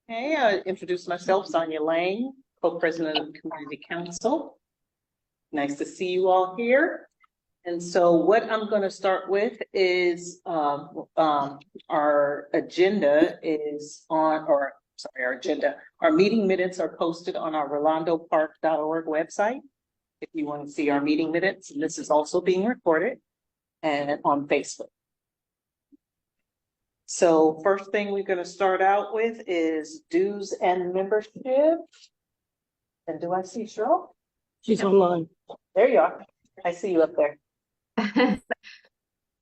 Hey, I introduce myself, Sonia Lang, co-president of the Community Council. Nice to see you all here. And so what I'm going to start with is our agenda is on, or sorry, our meeting minutes are posted on our rolandopark.org website. If you want to see our meeting minutes, and this is also being recorded and on Facebook. So first thing we're going to start out with is dues and membership. And do I see Cheryl? She's online. There you are. I see you up there.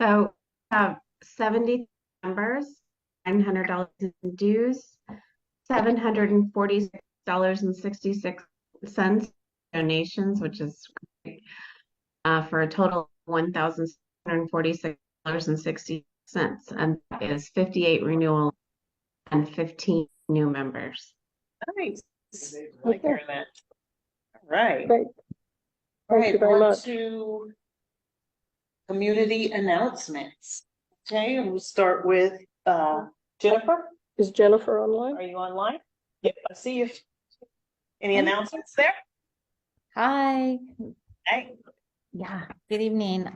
So we have 70 members, $900 in dues, $746.66 donations, which is great, for a total of $1,746.60. And that is 58 renewal and 15 new members. Nice. I like hearing that. All right. Great. All Thank you right, very on much. to community announcements. Okay, and we'll start with Jennifer. Is Jennifer online? Are you online? Yep, I see you. Any announcements there? Hi. Hey. Yeah, good evening.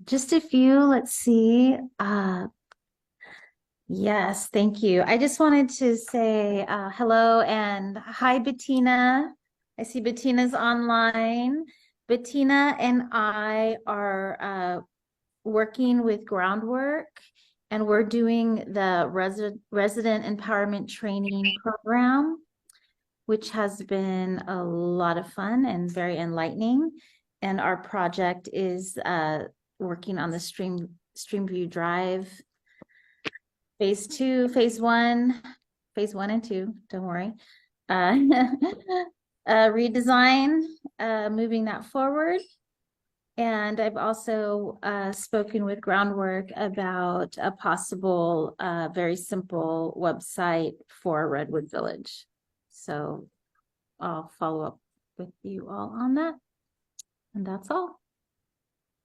Just a few, let's see. Yes, thank you. I just wanted to say hello and hi, Bettina. I see Bettina's online. Bettina and I are working with groundwork, and we're doing the resident empowerment training program, which has been a lot of fun and very enlightening. And our project is working on the Streamview Drive phase 1 and 2, don't worry. Redesign, moving that forward. And I've also spoken with groundwork about a possible very simple website for Redwood Village. So I'll follow up with you all on that. And that's all.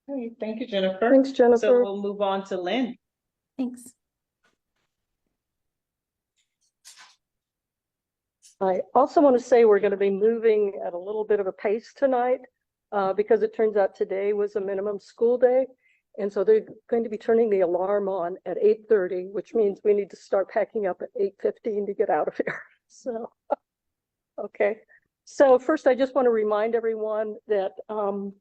Hey, thank you, Jennifer. Thanks, Jennifer. So we'll move on to Lynn. Thanks. I also want to say we're going to be moving at a little bit of a pace tonight because it turns out today was a minimum school day. And so they're going to be turning the alarm on at 8:30, which means we need to start packing up at 8:15 to get out of here. So, okay. So first, I just want to remind everyone that Cheryl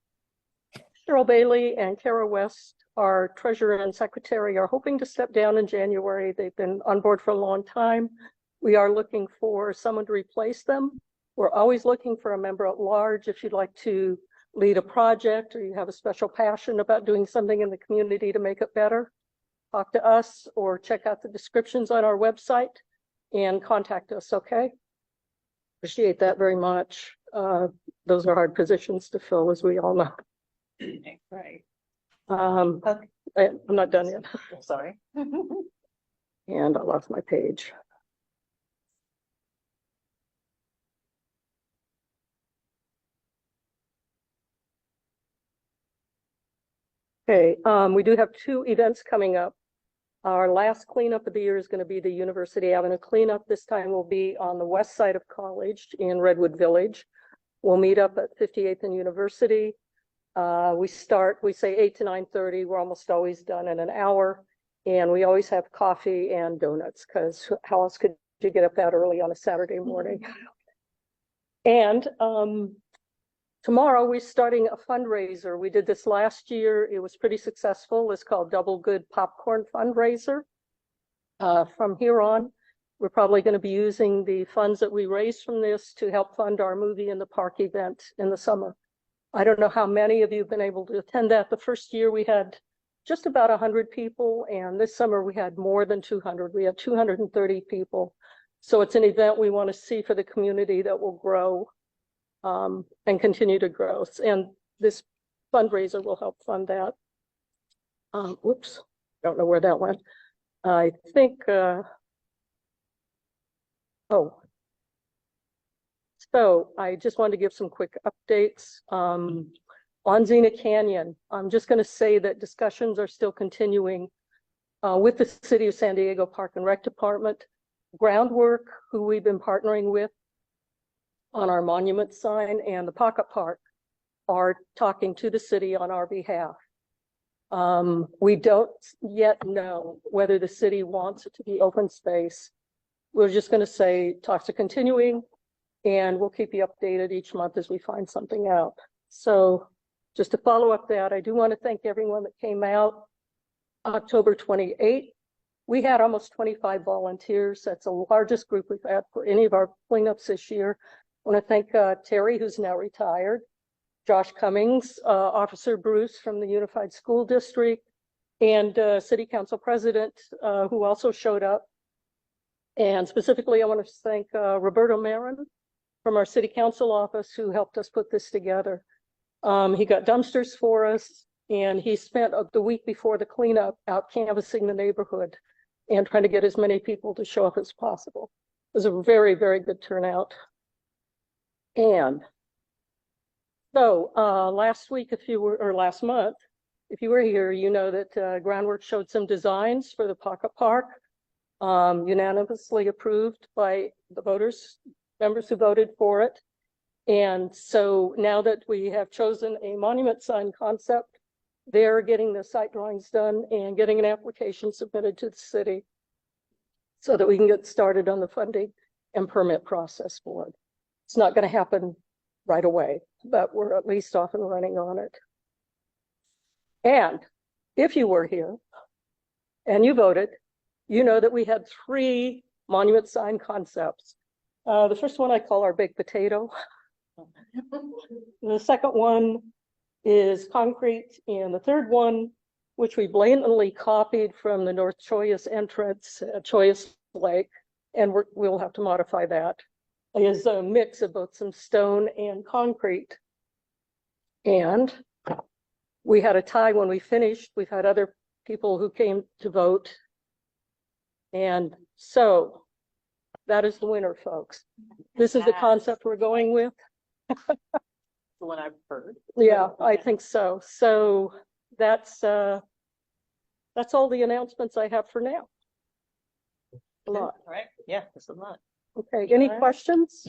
Bailey and Kara West, our treasurer and secretary, are hoping to step down in January. They've been on board for a long time. We are looking for someone to replace them. We're always looking for a member at large. If you'd like to lead a project or you have a special passion about doing something in the community to make it better, talk to us or check out the descriptions on our website and contact us, okay? Appreciate that very much. Those are hard positions to fill, as we all know. Right. I'm not done yet. I'm sorry. And I lost my page. Okay, we do have 2 events coming up. Our last cleanup of the year is going to be the University Avenue cleanup. This time will be on the west side of College in Redwood Village. We'll meet up at 58th and University. We say 8 to 9:30. We're almost always done in an hour. And we always have coffee and donuts because how else could you get up that early on a Saturday morning? And tomorrow we're starting a fundraiser. We did this last year. It was pretty successful. It's called Double Good Popcorn Fundraiser. From here on, we're probably going to be using the funds that we raised from this to help fund our movie in the park event in the summer. I don't know how many of you have been able to attend that. The first year we had just about 100 people, and this summer we had more than 200. We had 230 people. So it's an event we want to see for the community that will grow and continue to grow. And this fundraiser will help fund that. Whoops, don't know where that went. I think, so I just wanted to give some quick updates. On Xena Canyon, I'm just going to say that discussions are still continuing with the City of San Diego Park and Rec Department. Groundwork, who we've been partnering with on our monument sign, and the Pocket Park are talking to the city on our behalf. We don't yet know whether the city wants it to be open space. We're just going to say talks are continuing, and we'll keep you updated each month as we find something out. So just to follow up that, I do want to thank everyone that came out October 28th. We had almost 25 volunteers. That's the largest group we've had for any of our cleanups this year. I want to thank Terry, who's now retired, Josh Cummings, Officer Bruce from the Unified School District, and City Council President, who also showed up. And specifically, I want to thank Roberto Marin from our City Council office, who helped us put this together. He got dumpsters for us, and he spent the week before the cleanup out canvassing the neighborhood and trying to get as many people to show up as possible. It was a very, very good turnout. And so last week, or last month, if you were here, you know that Groundwork showed some designs for the Pocket Park, unanimously approved by the members who voted for it. And so now that we have chosen a monument sign concept, they're getting the site drawings done and getting an application submitted to the city so that we can get started on the funding and permit process for it. It's not going to happen right away, but we're at least off and running on it. And if you were here and you voted, you know that we had 3 monument sign concepts. The first one I call our baked potato. The second one is concrete, and the third one, which we blatantly copied from the North Choyas entrance at Choyas Lake, and we'll have to modify that, is a mix of both some stone and concrete. And we had a tie when we finished. We've had other people who came to vote. And so that is the winner, folks. This is the concept we're going with. The one I've heard. Yeah, I think so. So that's all the announcements I have for now. A lot. All right. Yeah, that's a lot. Okay, any questions?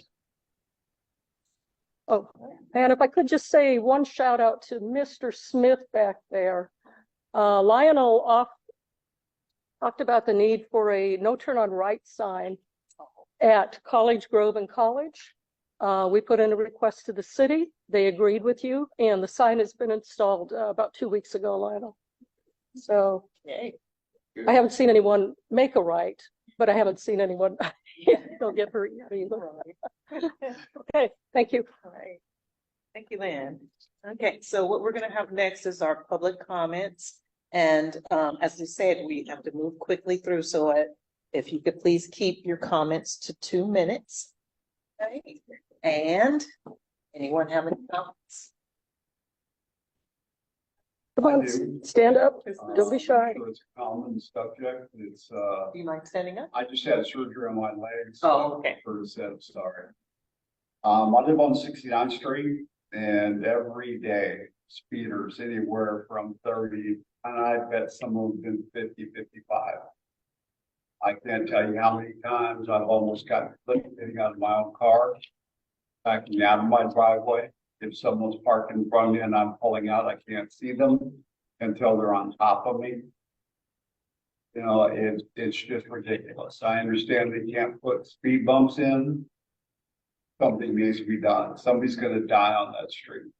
Oh, and if I could just say one shout out to Mr. Smith back there. Lionel talked about the need for a no turn on right sign at College Grove and College. We put in a request to the city. They agreed with you, and the sign has been installed about 2 weeks ago, Lionel. So Yay. I haven't seen anyone make a right, but I haven't seen anyone don't get hurt yet either. Okay, thank you. All right. Thank you, Lynn. Okay, so what we're going to have next is our public comments. And as we said, we have to move quickly through. So if you could please keep your comments to 2 minutes. Okay. And anyone have any comments? Come on, stand up. Don't be shy. So it's a common subject. It's Do you mind standing up? I just had surgery on my legs. Oh, okay. For said sorry. I live on 69th Street, and every day speeders anywhere from 30, and I bet some of them been 50, 55. I can't tell you how many times I've almost gotten clipped getting out of my own car, backing out of my driveway. If someone's parked in front of me and I'm pulling out, I can't see them until they're on top of me. You know, it's just ridiculous. I understand they can't put speed bumps in. Something needs to be done. Somebody's going to die on that street.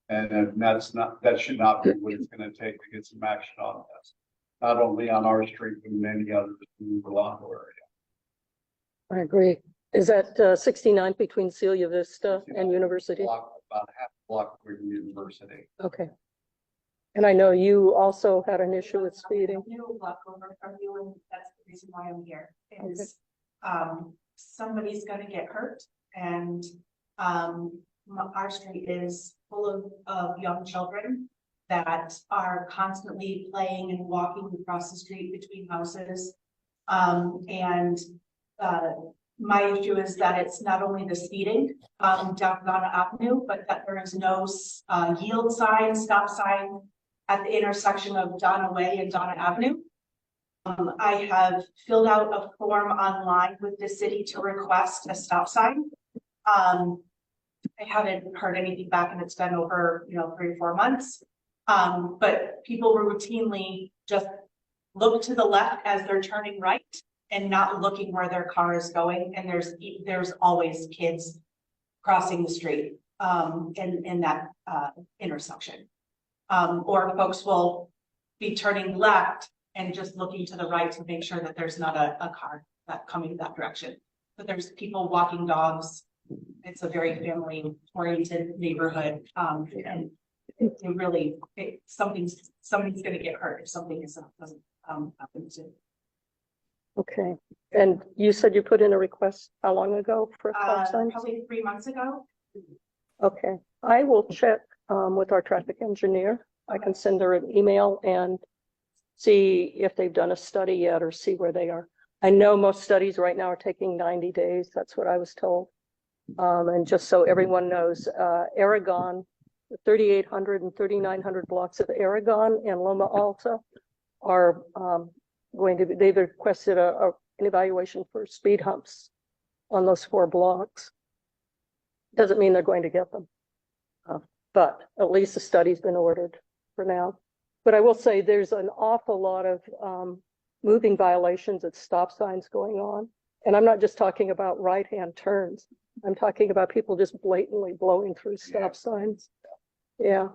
And that should not be what it's going to take to get some action on this. Not only on our street, but many others in the Rolando area. I agree. Is that 69th between Celia Vista and University? About a half block from University. Okay. And I know you also had an issue with speeding. New luck over from you, and that's the reason why I'm here. Is somebody's going to get hurt, and our street is full of young children that are constantly playing and walking across the street between houses. My issue is that it's not only the speeding down Donna Avenue, but that there is no yield sign, stop sign at the intersection of Donna Way and Donna Avenue. I have filled out a form online with the city to request a stop sign. I haven't heard anything back and it's been over, 3 or 4 months. But people routinely just look to the left as they're turning right and not looking where their car is going. And there's always kids crossing the street in that intersection. Or folks will be turning left and just looking to the right to make sure that there's not a car that coming that direction. But there's people walking dogs. It's a very family oriented neighborhood. And something's going to get hurt if something doesn't happen soon. Okay, and you said you put in a request how long ago for stop signs? Probably 3 months ago. Okay, I will check with our traffic engineer. I can send her an email and see if they've done a study yet or see where they are. I know most studies right now are taking 90 days. That's what I was told. And just so everyone knows, Aragon, the 3,800 and 3,900 blocks of Aragon and Loma Alta are they've requested an evaluation for speed humps on those 4 blocks. Doesn't mean they're going to get them. But at least the study's been ordered for now. But I will say there's an awful lot of moving violations at stop signs going on. And I'm not just talking about right-hand turns. I'm talking about people just blatantly blowing through stop signs. Yeah.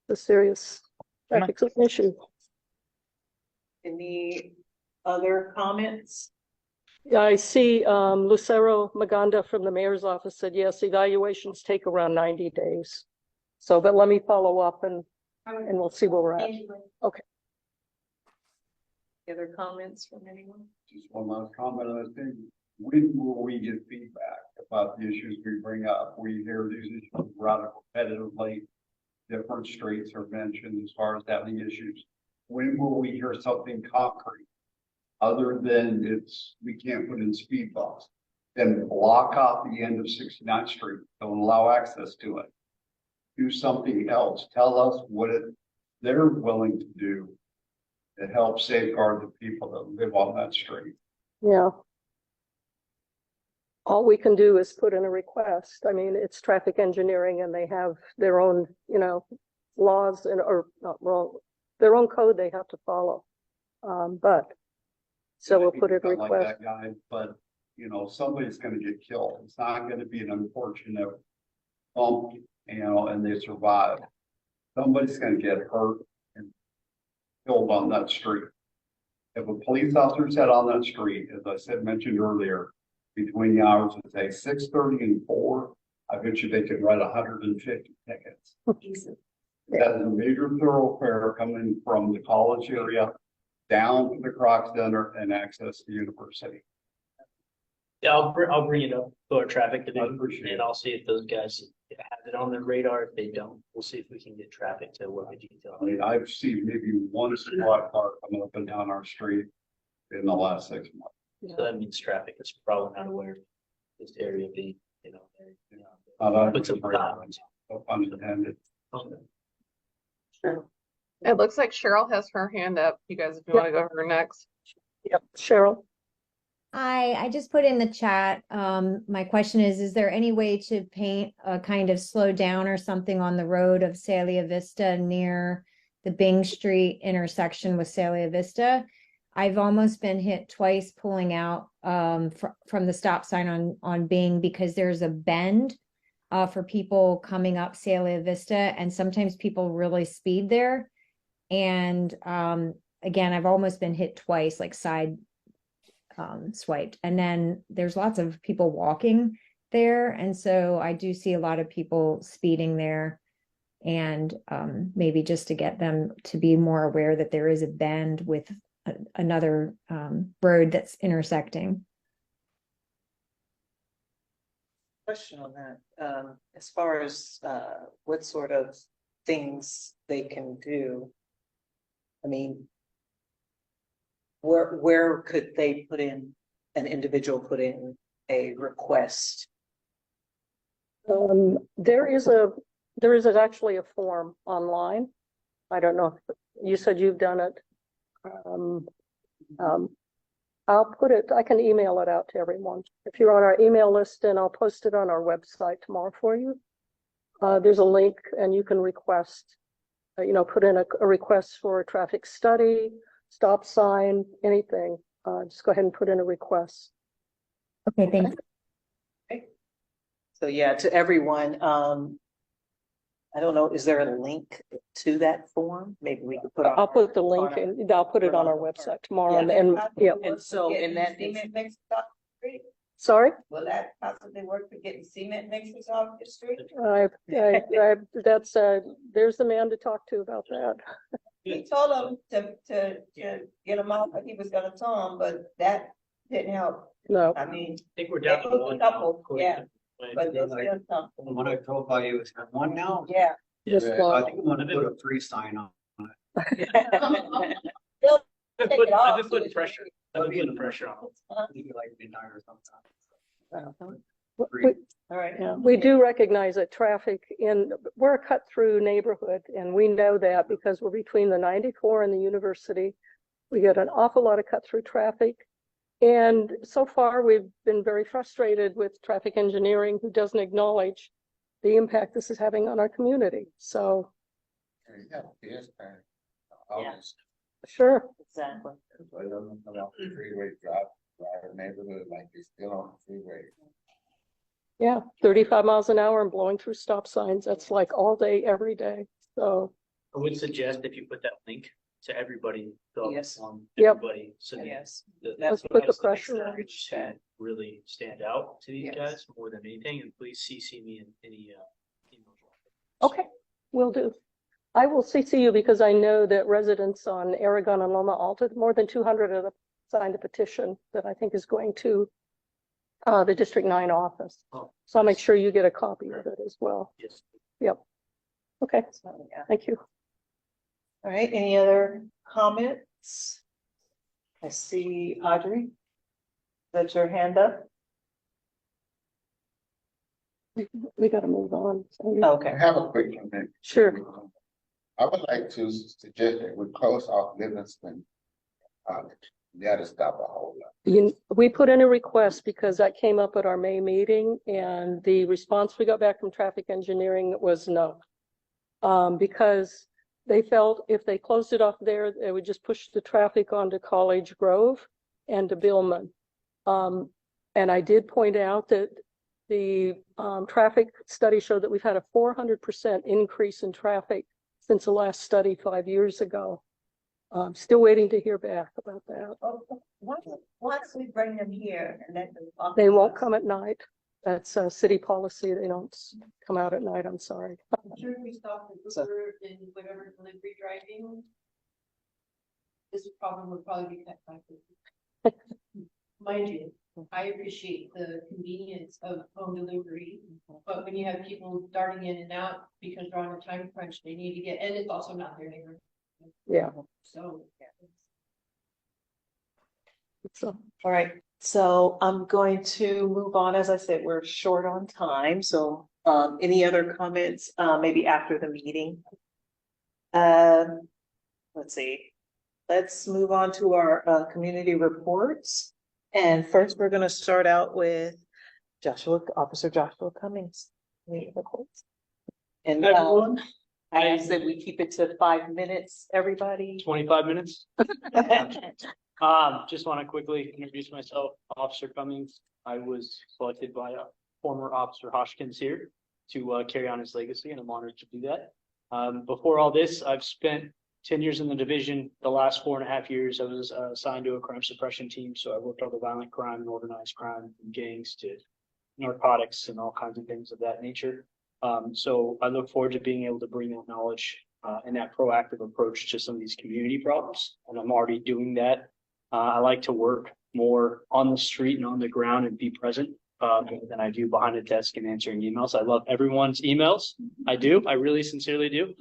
It's a serious traffic issue. Any other comments? Yeah, I see Lucero Maganda from the mayor's office said, yes, evaluations take around 90 days. So, but let me follow up and we'll see where we're at. Okay. Other comments from anyone? Just one last comment on this thing. When will we get feedback about the issues we bring up? We hear these issues rather repetitively. Different streets are mentioned as far as having issues. When will we hear something concrete? Other than we can't put in speed bumps, then block off the end of 69th Street, don't allow access to it. Do something else. Tell us what they're willing to do to help safeguard the people that live on that street. Yeah. All we can do is put in a request. I mean, it's traffic engineering and they have their own, laws or not wrong, their own code they have to follow. So we'll put in a request. Like that guy, but somebody's going to get killed. It's not going to be an unfortunate bump, and they survive. Somebody's going to get hurt and killed on that street. If a police officer sat on that street, as I mentioned earlier, between the hours of say 6:30 and 4, I bet you they could write 150 tickets. That is a major thoroughfare coming from the college area down to the Croc Center and access the university. Yeah, I'll bring it up to our traffic I division appreciate it. and I'll see if those guys have it on their radar. If they don't, we'll see if we can get traffic to work a detail. I mean, I've seen maybe one squad car coming up and down our street in the last 6 months. So that means traffic is probably not aware of this area being, Put some unintended. Sure. It looks like Cheryl has her hand up. You guys, if you want to go to her next. Yep, Cheryl. I just put in the chat, my question is there any way to paint a kind of slow down or something on the road of Celia Vista near the Bing Street intersection with Celia Vista? I've almost been hit twice pulling out from the stop sign on Bing because there's a bend for people coming up Celia Vista, and sometimes people really speed there. And again, I've almost been hit twice, like side swiped. And then there's lots of people walking there. And so I do see a lot of people speeding there, and maybe just to get them to be more aware that there is a bend with another road that's intersecting. Question on that, as far as what sort of things they can do. I mean, where could they an individual put in a request? There is actually a form online. I don't know if you said you've done it. Um, um, I'll put it, I can email it out to everyone. If you're on our email list, then I'll post it on our website tomorrow for you. There's a link and you can request, put in a request for a traffic study, stop sign, anything. Just go ahead and put in a request. Okay, thank you. So yeah, to everyone, I don't know, is there a link to that form? Maybe we could put. I'll put the link in, I'll put it on our website tomorrow and yeah. And so in that. Cement mixed off the street? Sorry? Will that possibly work for getting cement mixers off the street? That's, there's the man to talk to about that. He told him to get them off, but he was gonna tow them, but that didn't help. No, I mean, I think we're down to there was one. a couple, yeah, But but there's still some, What I told by you is one now. yeah. just I one. think I'm gonna put a free sign on. Take I've been it off. putting pressure. I've been putting pressure on. Maybe like midnight or something. We- All right. Yeah, we do recognize that traffic we're a cut through neighborhood and we know that because we're between the 94 and the university. We get an awful lot of cut through traffic. And so far we've been very frustrated with traffic engineering who doesn't acknowledge the impact this is having on our community. So. Yeah. Sure. Exactly. Freeway drive neighborhood like it's still on the freeway. Yeah, 35 miles an hour and blowing through stop signs. That's like all day, every day. So. I would suggest if you put that link to everybody. Yes. Yep. Everybody. So that Yes. Let's put the pressure on. Which really stand out to these Yes. guys more than anything, and please CC me in any emails. Okay, will do. I will CC you because I know that residents on Aragon and Loma Alta, more than 200 of them signed a petition that I think is going to the District 9 office. Oh. So I'll make sure you get a copy of it as well. Yes. Yep. Okay, So, yeah. thank you. All right, any other comments? I see Audrey. That's your hand up. We got to move on. Okay. I have a quick comment. Sure. I would like to suggest that we close off Livingston College. That to stop a whole lot. We put in a request because that came up at our May meeting and the response we got back from traffic engineering was no. Because they felt if they closed it off there, they would just push the traffic onto College Grove and to Billman. And I did point out that the traffic study showed that we've had a 400% increase in traffic since the last study 5 years ago. Still waiting to hear back about that. Once we bring them here and let them. talk They to won't us. come at night. That's a city policy. They don't come out at night. I'm sorry. Should we stop the So- Uber and whatever delivery driving? This problem would probably be cut by. Mind you, I appreciate the convenience of home delivery, but when you have people darting in and out because they're on a time crunch, they need to get, and it's also not their neighborhood. Yeah. So. So, All right, so I'm going to move on. As I said, we're short on time, so any other comments, maybe after the meeting? Let's see. Let's move on to our community reports. And first, we're going to start out with Officer Joshua Cummings. Community reports. And Everyone. I ask that we keep it to 5 minutes, everybody. 25 minutes. Just want to quickly introduce myself, Officer Cummings. I was selected by former Officer Hoskins here to carry on his legacy, and I'm honored to do that. Before all this, I've spent 10 years in the division. The last 4.5 years, I was assigned to a crime suppression team. So I worked on the violent crime and organized crime, from gangs to narcotics and all kinds of things of that nature. So I look forward to being able to bring that knowledge and that proactive approach to some of these community problems. And I'm already doing that. I like to work more on the street and on the ground and be present than I do behind a desk and answering emails. I love everyone's emails. I do. I really sincerely do.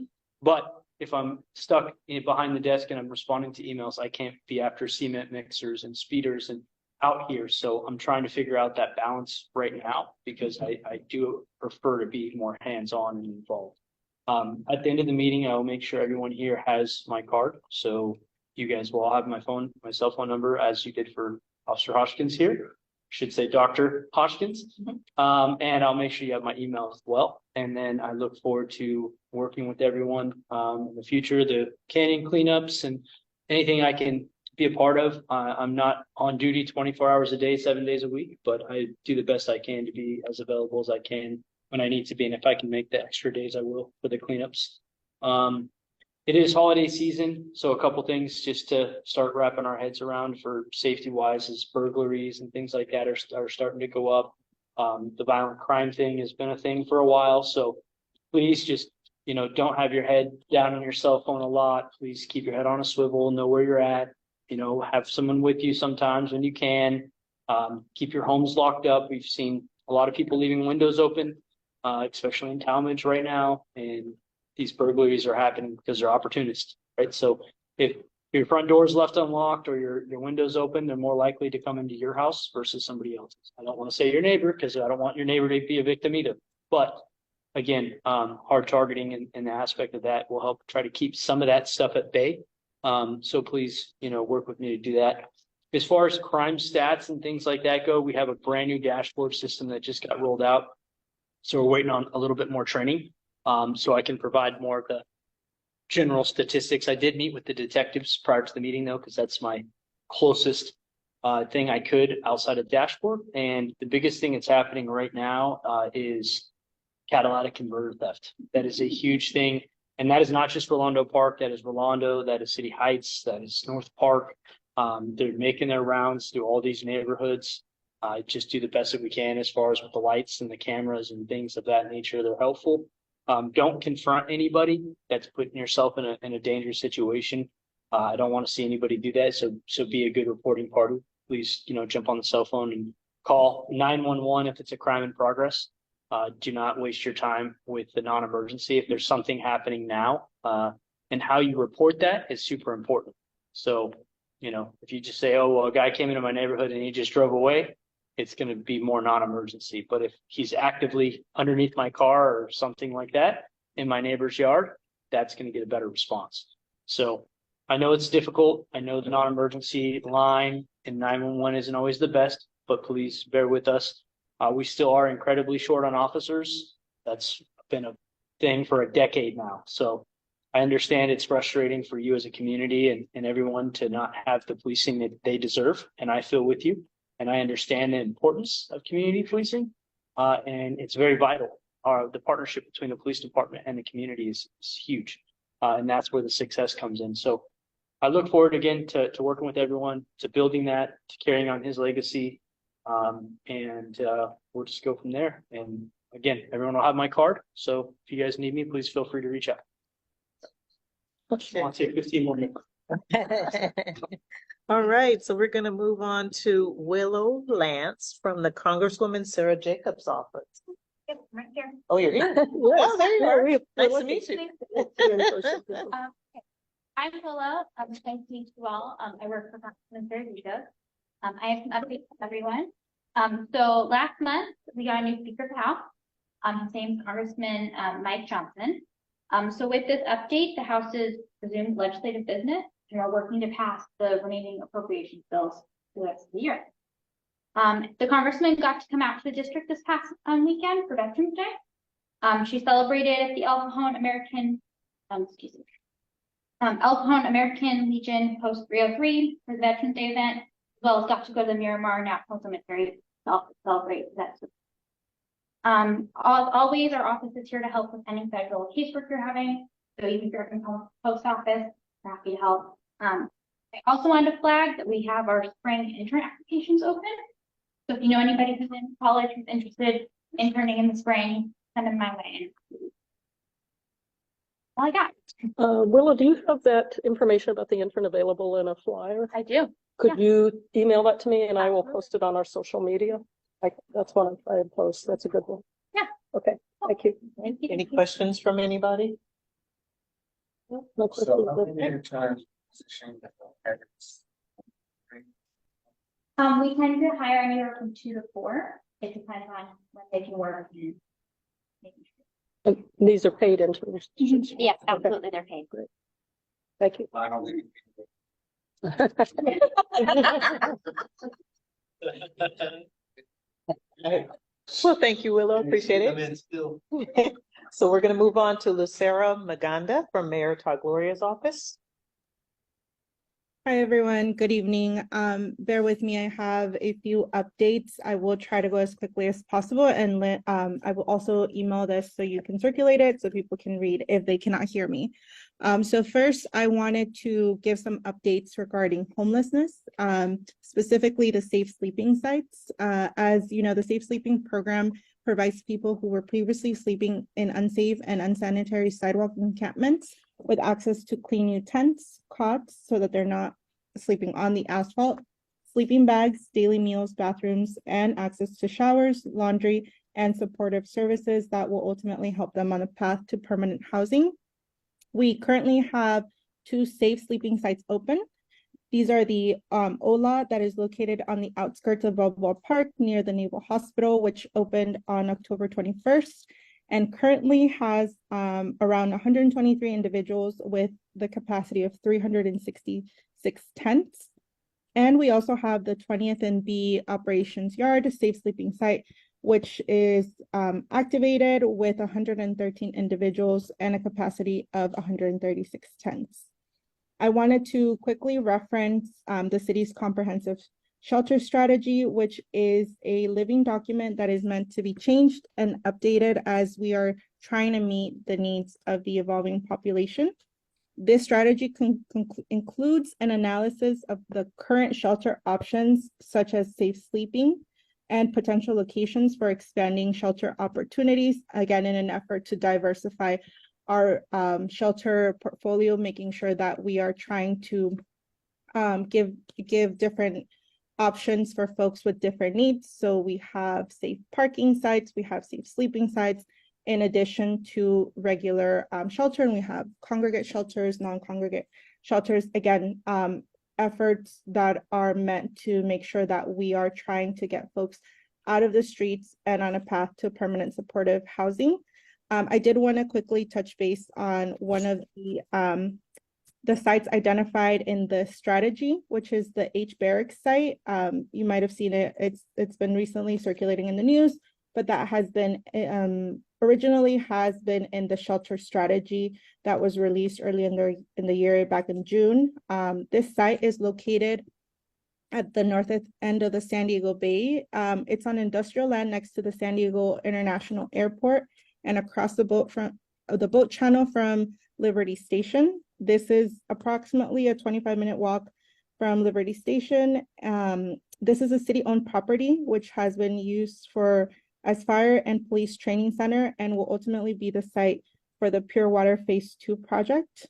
But if I'm stuck behind the desk and I'm responding to emails, I can't be after cement mixers and speeders and out here. So I'm trying to figure out that balance right now because I do prefer to be more hands-on and involved. At the end of the meeting, I will make sure everyone here has my card. So you guys will all have my cell phone number, as you did for Officer Hoskins here. Should say Dr. Hoskins. And I'll make sure you have my email as well. And then I look forward to working with everyone in the future, the canyon cleanups and anything I can be a part of. I'm not on duty 24 hours a day, 7 days a week, but I do the best I can to be as available as I can when I need to be. And if I can make the extra days, I will for the cleanups. It is holiday season, so a couple things just to start wrapping our heads around for safety wise is burglaries and things like that are starting to go up. The violent crime thing has been a thing for a while, so please just, don't have your head down on your cell phone a lot. Please keep your head on a swivel, know where you're at, have someone with you sometimes when you can. Keep your homes locked up. We've seen a lot of people leaving windows open, especially in Talmadge right now, and these burglaries are happening because they're opportunists, right? So if your front door is left unlocked or your window's open, they're more likely to come into your house versus somebody else's. I don't want to say your neighbor because I don't want your neighbor to be a victim either. But again, hard targeting and the aspect of that will help try to keep some of that stuff at bay. So please, work with me to do that. As far as crime stats and things like that go, we have a brand new dashboard system that just got rolled out. So we're waiting on a little bit more training. So I can provide more of the general statistics. I did meet with the detectives prior to the meeting though, because that's my closest thing I could outside of dashboard. And the biggest thing that's happening right now is catalytic converter theft. That is a huge thing. And that is not just Rolando Park, that is Rolando, that is City Heights, that is North Park. They're making their rounds through all these neighborhoods. Just do the best that we can as far as with the lights and the cameras and things of that nature. They're helpful. Don't confront anybody that's putting yourself in a dangerous situation. I don't want to see anybody do that. So be a good reporting party. Please, jump on the cell phone and call 911 if it's a crime in progress. Do not waste your time with the non-emergency. If there's something happening now, and how you report that is super important. So, if you just say, oh, well, a guy came into my neighborhood and he just drove away, it's going to be more non-emergency. But if he's actively underneath my car or something like that in my neighbor's yard, that's going to get a better response. So I know it's difficult. I know the non-emergency line in 911 isn't always the best, but please bear with us. We still are incredibly short on officers. That's been a thing for a decade now. So I understand it's frustrating for you as a community and everyone to not have the policing that they deserve. And I feel with you. And I understand the importance of community policing, and it's very vital. The partnership between the police department and the community is huge, and that's where the success comes in. So I look forward again to working with everyone, to building that, to carrying on his legacy, and we'll just go from there. And again, everyone will have my card. So if you guys need me, please feel free to reach out. I'll take 15 more minutes. All right, so we're going to move on to Willow Lance from the Congresswoman Sarah Jacobs' office. Yep, right here. Oh, you're here. Yes. Oh, there you are. We're Nice to lucky. meet you. Okay. I'm Willow. Nice to meet you all. I work for Congresswoman Sarah Jacobs. I have some updates for everyone. So last month we got a new Speaker of the House. His name's Congressman Mike Johnson. So with this update, the House has resumed legislative business and we're working to pass the remaining appropriations bills for the rest of the year. The congressman got to come out to the district this past weekend for Veterans Day. She celebrated at the El Cajon American Legion Post 303 for the Veterans Day event, as well as got to go to the Miramar National Cemetery to celebrate that. Always our office is here to help with any federal casework you're having. So even if you're in the post office, we're happy to help. I also wanted to flag that we have our spring intern applications open. So if you know anybody who's in college who's interested in interning in the spring, send them my way. All I got. Willa, do you have that information about the intern available in a flyer? I do. Could you email that to me and I will post it on our social media? That's one I would post. That's a good one. Yeah. Okay. Thank you. Thank you. Any questions from anybody? No questions. So how many interns position? We tend to hire anywhere from 2 to 4. It depends on when they can work. And these are paid interns. Yes, absolutely, they're paid. Great. Thank you. Well, thank you, Willow. Appreciate it. So we're going to move on to Lucera Maganda from Mayor Todd Gloria's office. Hi, everyone. Good evening. Bear with me. I have a few updates. I will try to go as quickly as possible, and I will also email this so you can circulate it so people can read if they cannot hear me. So first, I wanted to give some updates regarding homelessness, specifically the safe sleeping sites. As you know, the safe sleeping program provides people who were previously sleeping in unsafe and unsanitary sidewalk encampments with access to clean new tents, cots, so that they're not sleeping on the asphalt, sleeping bags, daily meals, bathrooms, and access to showers, laundry, and supportive services that will ultimately help them on the path to permanent housing. We currently have 2 safe sleeping sites open. These are the Ola that is located on the outskirts of Balboa Park near the Naval Hospital, which opened on October 21st. And currently has around 123 individuals with the capacity of 366 tents. And we also have the 20th and B Operations Yard Safe Sleeping Site, which is activated with 113 individuals and a capacity of 136 tents. I wanted to quickly reference the city's comprehensive shelter strategy, which is a living document that is meant to be changed and updated as we are trying to meet the needs of the evolving population. This strategy includes an analysis of the current shelter options, such as safe sleeping, and potential locations for expanding shelter opportunities, again, in an effort to diversify our shelter portfolio, making sure that we are trying to give different options for folks with different needs. So we have safe parking sites, we have safe sleeping sites, in addition to regular shelter, and we have congregate shelters, non-congregate shelters. Again, efforts that are meant to make sure that we are trying to get folks out of the streets and on a path to permanent supportive housing. I did want to quickly touch base on one of the sites identified in the strategy, which is the H Barracks site. You might have seen it. It's been recently circulating in the news, but that has been originally has been in the shelter strategy that was released early in the year back in June. This site is located at the north end of the San Diego Bay. It's on industrial land next to the San Diego International Airport and across the boat channel from Liberty Station. This is approximately a 25-minute walk from Liberty Station. This is a city-owned property, which has been used as fire and police training center and will ultimately be the site for the Pure Water Phase 2 project.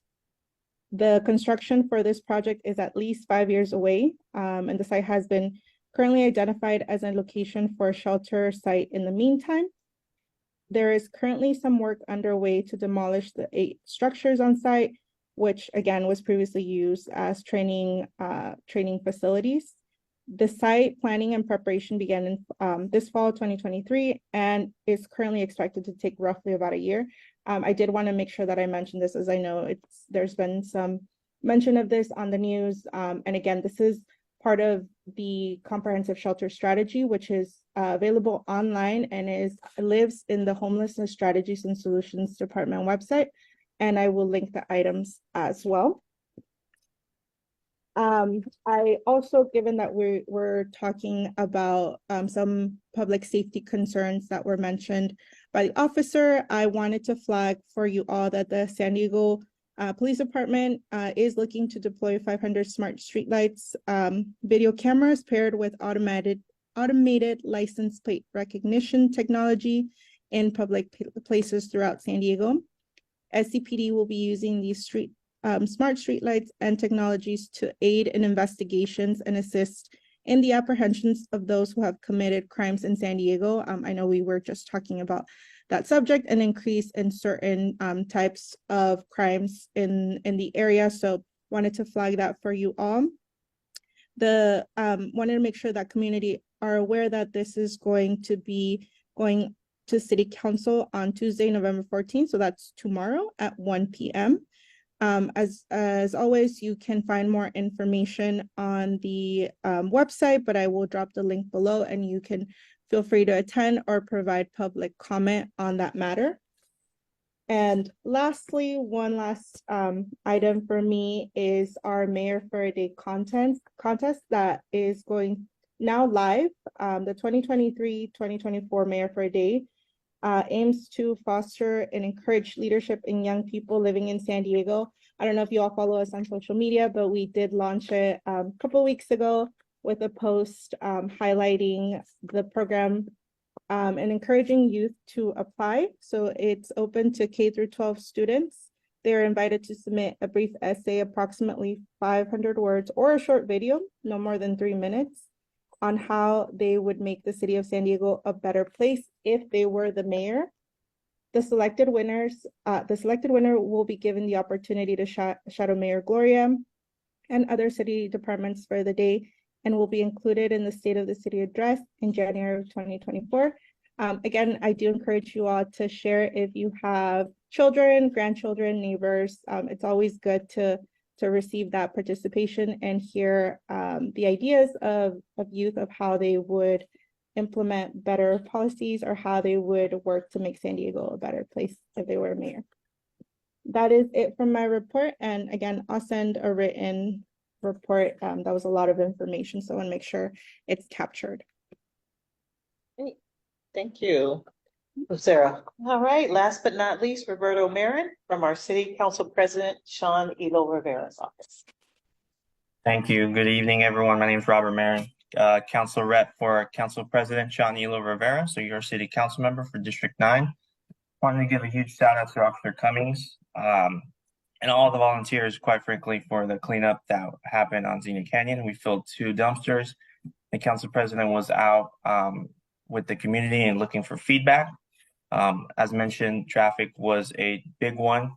The construction for this project is at least 5 years away, and the site has been currently identified as a location for a shelter site in the meantime. There is currently some work underway to demolish the 8 structures on site, which again was previously used as training facilities. The site planning and preparation began in this fall 2023 and is currently expected to take roughly about a year. I did want to make sure that I mentioned this, as I know there's been some mention of this on the news. And again, this is part of the comprehensive shelter strategy, which is available online and lives in the Homelessness Strategies and Solutions Department website. And I will link the items as well. I also, given that we're talking about some public safety concerns that were mentioned by the officer, I wanted to flag for you all that the San Diego Police Department is looking to deploy 500 smart streetlights, video cameras paired with automated license plate recognition technology in public places throughout San Diego. SCPD will be using these smart streetlights and technologies to aid in investigations and assist in the apprehensions of those who have committed crimes in San Diego. I know we were just talking about that subject, an increase in certain types of crimes in the area. So wanted to flag that for you all. Wanted to make sure that community are aware that this is going to be going to City Council on Tuesday, November 14th. So that's tomorrow at 1 p.m. As always, you can find more information on the website, but I will drop the link below and you can feel free to attend or provide public comment on that matter. And lastly, one last item for me is our Mayor for a Day contest that is going now live. The 2023-2024 Mayor for a Day aims to foster and encourage leadership in young people living in San Diego. I don't know if you all follow us on social media, but we did launch it a couple weeks ago with a post highlighting the program and encouraging youth to apply. So it's open to K through 12 students. They're invited to submit a brief essay, approximately 500 words, or a short video, no more than 3 minutes, on how they would make the city of San Diego a better place if they were the mayor. The selected winner will be given the opportunity to shadow Mayor Gloria and other city departments for the day, and will be included in the State of the City address in January of 2024. Again, I do encourage you all to share if you have children, grandchildren, neighbors. It's always good to receive that participation and hear the ideas of youth of how they would implement better policies or how they would work to make San Diego a better place if they were mayor. That is it from my report. And again, I'll send a written report. That was a lot of information, so I want to make sure it's captured. Thank you, Sarah. All right, last but not least, Roberto Marin from our City Council President, Sean Elo Rivera's office. Thank you. Good evening, everyone. My name is Robert Marin, Council Rep for Council President Sean Elo Rivera, so your City Council member for District 9. Wanted to give a huge shout out to Officer Cummings and all the volunteers, quite frankly, for the cleanup that happened on Xenia Canyon. We filled 2 dumpsters. The Council President was out with the community and looking for feedback. As mentioned, traffic was a big one.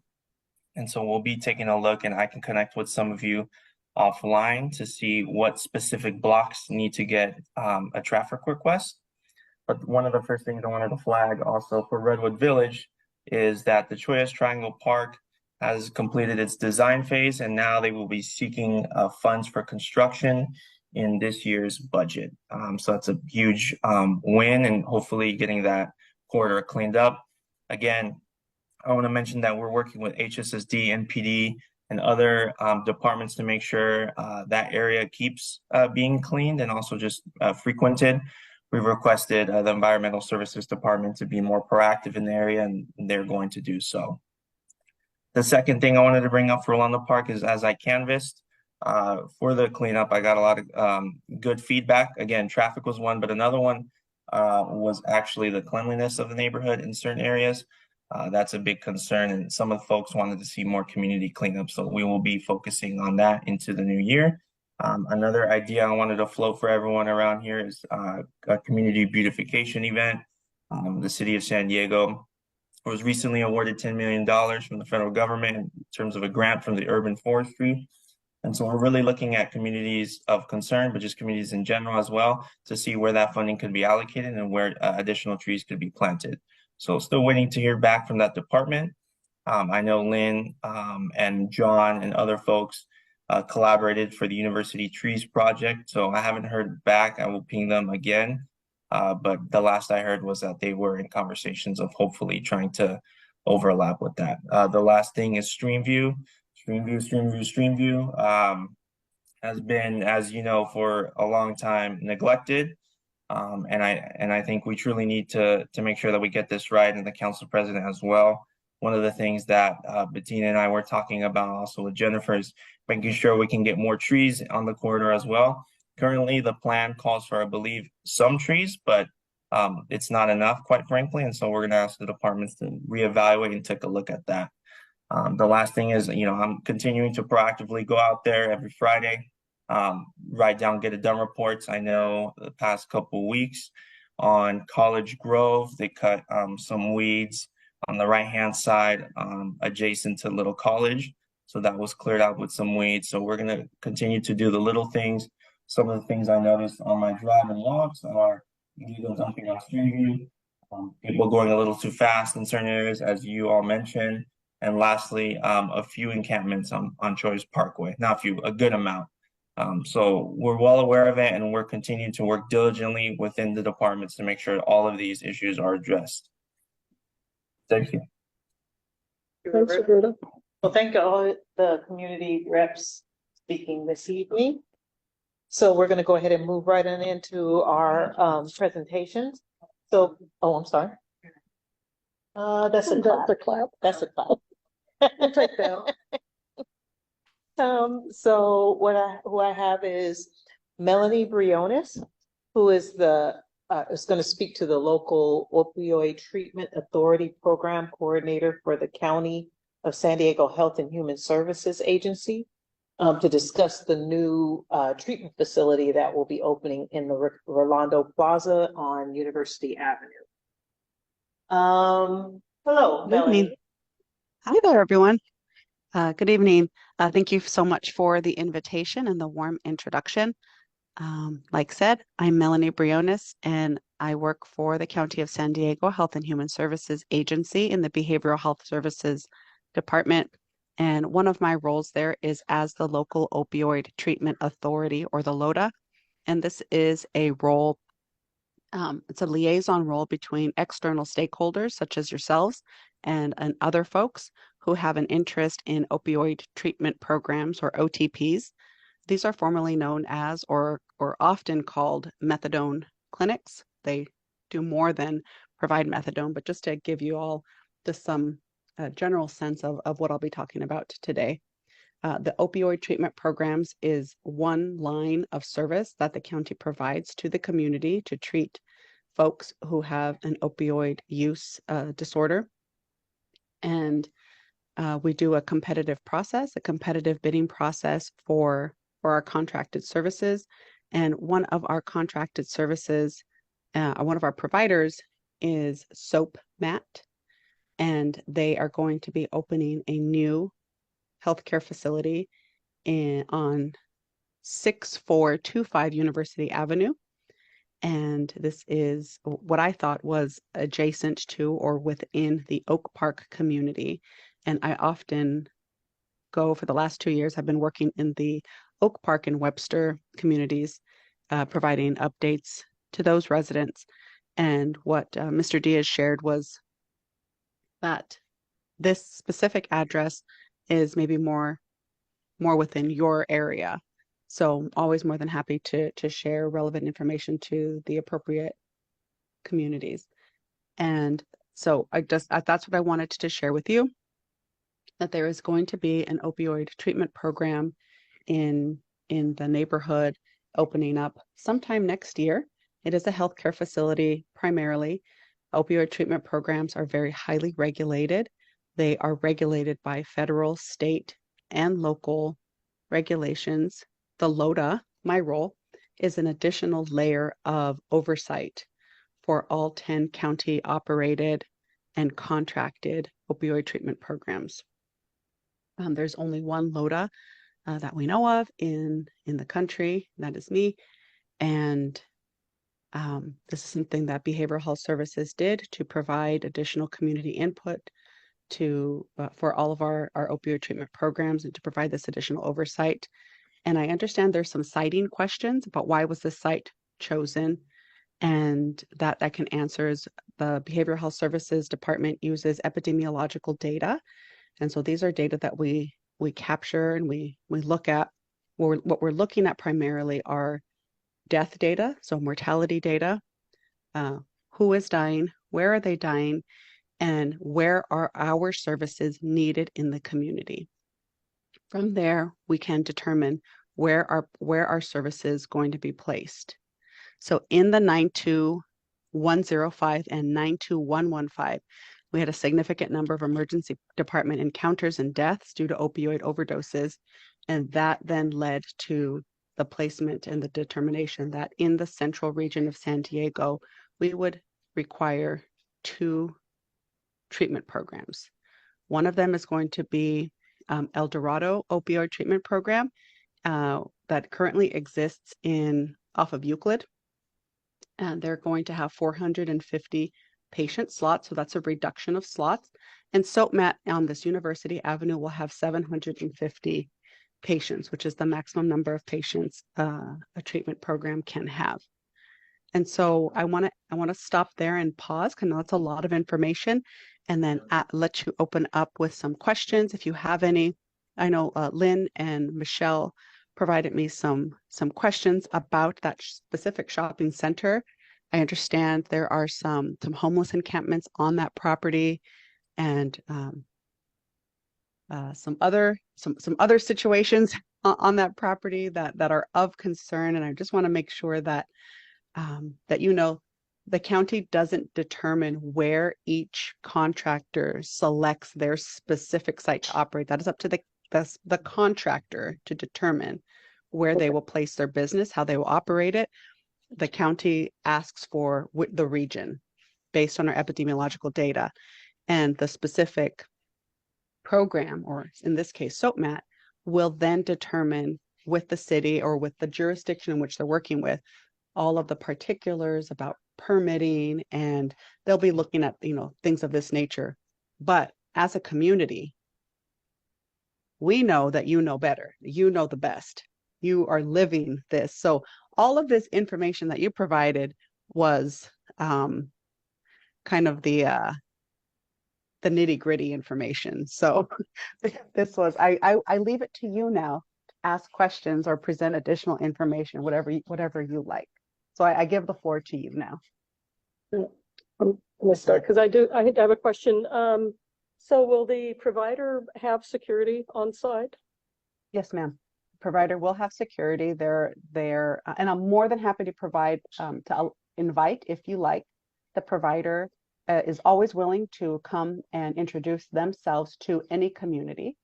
And so we'll be taking a look, and I can connect with some of you offline to see what specific blocks need to get a traffic request. But one of the first things I wanted to flag also for Redwood Village is that the Choyas Triangle Park has completed its design phase, and now they will be seeking funds for construction in this year's budget. So that's a huge win, and hopefully getting that corridor cleaned up. Again, I want to mention that we're working with HSSD, NPD, and other departments to make sure that area keeps being cleaned and also just frequented. We've requested the Environmental Services Department to be more proactive in the area, and they're going to do so. The second thing I wanted to bring up for Rolando Park is, as I canvassed for the cleanup, I got a lot of good feedback. Again, traffic was one, but another one was actually the cleanliness of the neighborhood in certain areas. That's a big concern, and some of the folks wanted to see more community cleanup, so we will be focusing on that into the new year. Another idea I wanted to float for everyone around here is a community beautification event. The city of San Diego was recently awarded $10 million from the federal government in terms of a grant from the urban forestry. And so we're really looking at communities of concern, but just communities in general as well, to see where that funding could be allocated and where additional trees could be planted. So still waiting to hear back from that department. I know Lynn and John and other folks collaborated for the University Trees Project. So I haven't heard back. I will ping them again. But the last I heard was that they were in conversations of hopefully trying to overlap with that. The last thing is Streamview. Streamview has been, as you know, for a long time neglected. And I think we truly need to make sure that we get this right, and the council president as well. One of the things that Bettina and I were talking about also with Jennifer is making sure we can get more trees on the corridor as well. Currently, the plan calls for, I believe, some trees, but it's not enough, quite frankly. And so we're going to ask the departments to reevaluate and take a look at that. The last thing is, I'm continuing to proactively go out there every Friday, write down get it done reports. I know the past couple weeks on College Grove, they cut some weeds on the right-hand side adjacent to Little College. So that was cleared out with some weeds. So we're going to continue to do the little things. Some of the things I noticed on my drive and walks are illegal dumping on Streamview, people going a little too fast in certain areas, as you all mentioned, And lastly, a few encampments on Choice Parkway, not a few, a good amount. So we're well aware of it, and we're continuing to work diligently within the departments to make sure all of these issues are addressed. Thank you. Thanks, Roberta. Well, thank all the community reps speaking this evening. So we're going to go ahead and move right on into our presentations. So, oh, I'm sorry. That's a clap. That's a clap. That's a clap. We'll take that. So who I have is Melanie Briones, who is is going to speak to the local opioid treatment authority program coordinator for the County of San Diego Health and Human Services Agency, to discuss the new treatment facility that will be opening in the Rolando Plaza on University Avenue. Hello, Melanie. Hi there, everyone. Good evening. Thank you so much for the invitation and the warm introduction. Like said, I'm Melanie Briones, and I work for the County of San Diego Health and Human Services Agency in the Behavioral Health Services Department. And one of my roles there is as the local opioid treatment authority, or the LOTA. And this is a role, it's a liaison role between external stakeholders such as yourselves and other folks who have an interest in opioid treatment programs, or OTPs. These are formally known as, or often called, methadone clinics. They do more than provide methadone, but just to give you all just some general sense of what I'll be talking about today. The opioid treatment programs is one line of service that the county provides to the community to treat folks who have an opioid use disorder. And we do a competitive bidding process for our contracted services. And one of our contracted services, one of our providers is Soap Mat. And they are going to be opening a new healthcare facility on 6425 University Avenue. And this is what I thought was adjacent to or within the Oak Park community. And I often go, for the last 2 years, I've been working in the Oak Park and Webster communities, providing updates to those residents. And what Mr. Diaz shared was that this specific address is maybe more within your area. So always more than happy to share relevant information to the appropriate communities. And so that's what I wanted to share with you, that there is going to be an opioid treatment program in the neighborhood opening up sometime next year. It is a healthcare facility primarily. Opioid treatment programs are very highly regulated. They are regulated by federal, state, and local regulations. The LOTA, my role, is an additional layer of oversight for all 10 county operated and contracted opioid treatment programs. There's only one LOTA that we know of in the country, that is me. And this is something that Behavioral Health Services did to provide additional community input for all of our opioid treatment programs, and to provide this additional oversight. And I understand there's some citing questions about why was this site chosen, and that I can answer is the Behavioral Health Services Department uses epidemiological data. And so these are data that we capture and we look at. What we're looking at primarily are death data, so mortality data, who is dying, where are they dying, and where are our services needed in the community. From there, we can determine where our services going to be placed. So in the 92105 and 92115, we had a significant number of emergency department encounters and deaths due to opioid overdoses. And that then led to the placement and the determination that in the central region of San Diego, we would require 2 treatment programs. One of them is going to be El Dorado opioid treatment program that currently exists off of Euclid. And they're going to have 450 patient slots. So that's a reduction of slots. And SOAPMAT on this University Avenue will have 750 patients, which is the maximum number of patients a treatment program can have. And so I want to stop there and pause because that's a lot of information, and then let you open up with some questions if you have any. I know Lynn and Michelle provided me some questions about that specific shopping center. I understand there are some homeless encampments on that property, and some other situations on that property that are of concern. And I just want to make sure that that the county doesn't determine where each contractor selects their specific site to operate. That is up to the contractor to determine where they will place their business, how they will operate it. The county asks for the region based on our epidemiological data, and the specific program, or in this case, SOAPMAT, will then determine with the city or with the jurisdiction in which they're working with all of the particulars about permitting, and they'll be looking at things of this nature. But as a community, we know that you know better, you know the best, you are living this. So all of this information that you provided was kind of the nitty-gritty information. So this was I leave it to you now to ask questions or present additional information, whatever you like. So I give the floor to you now. I'm gonna start because I have a question. So will the provider have security on site? Yes, ma'am. Provider will have security. And I'm more than happy to provide to invite, if you like. The provider is always willing to come and introduce themselves to any community.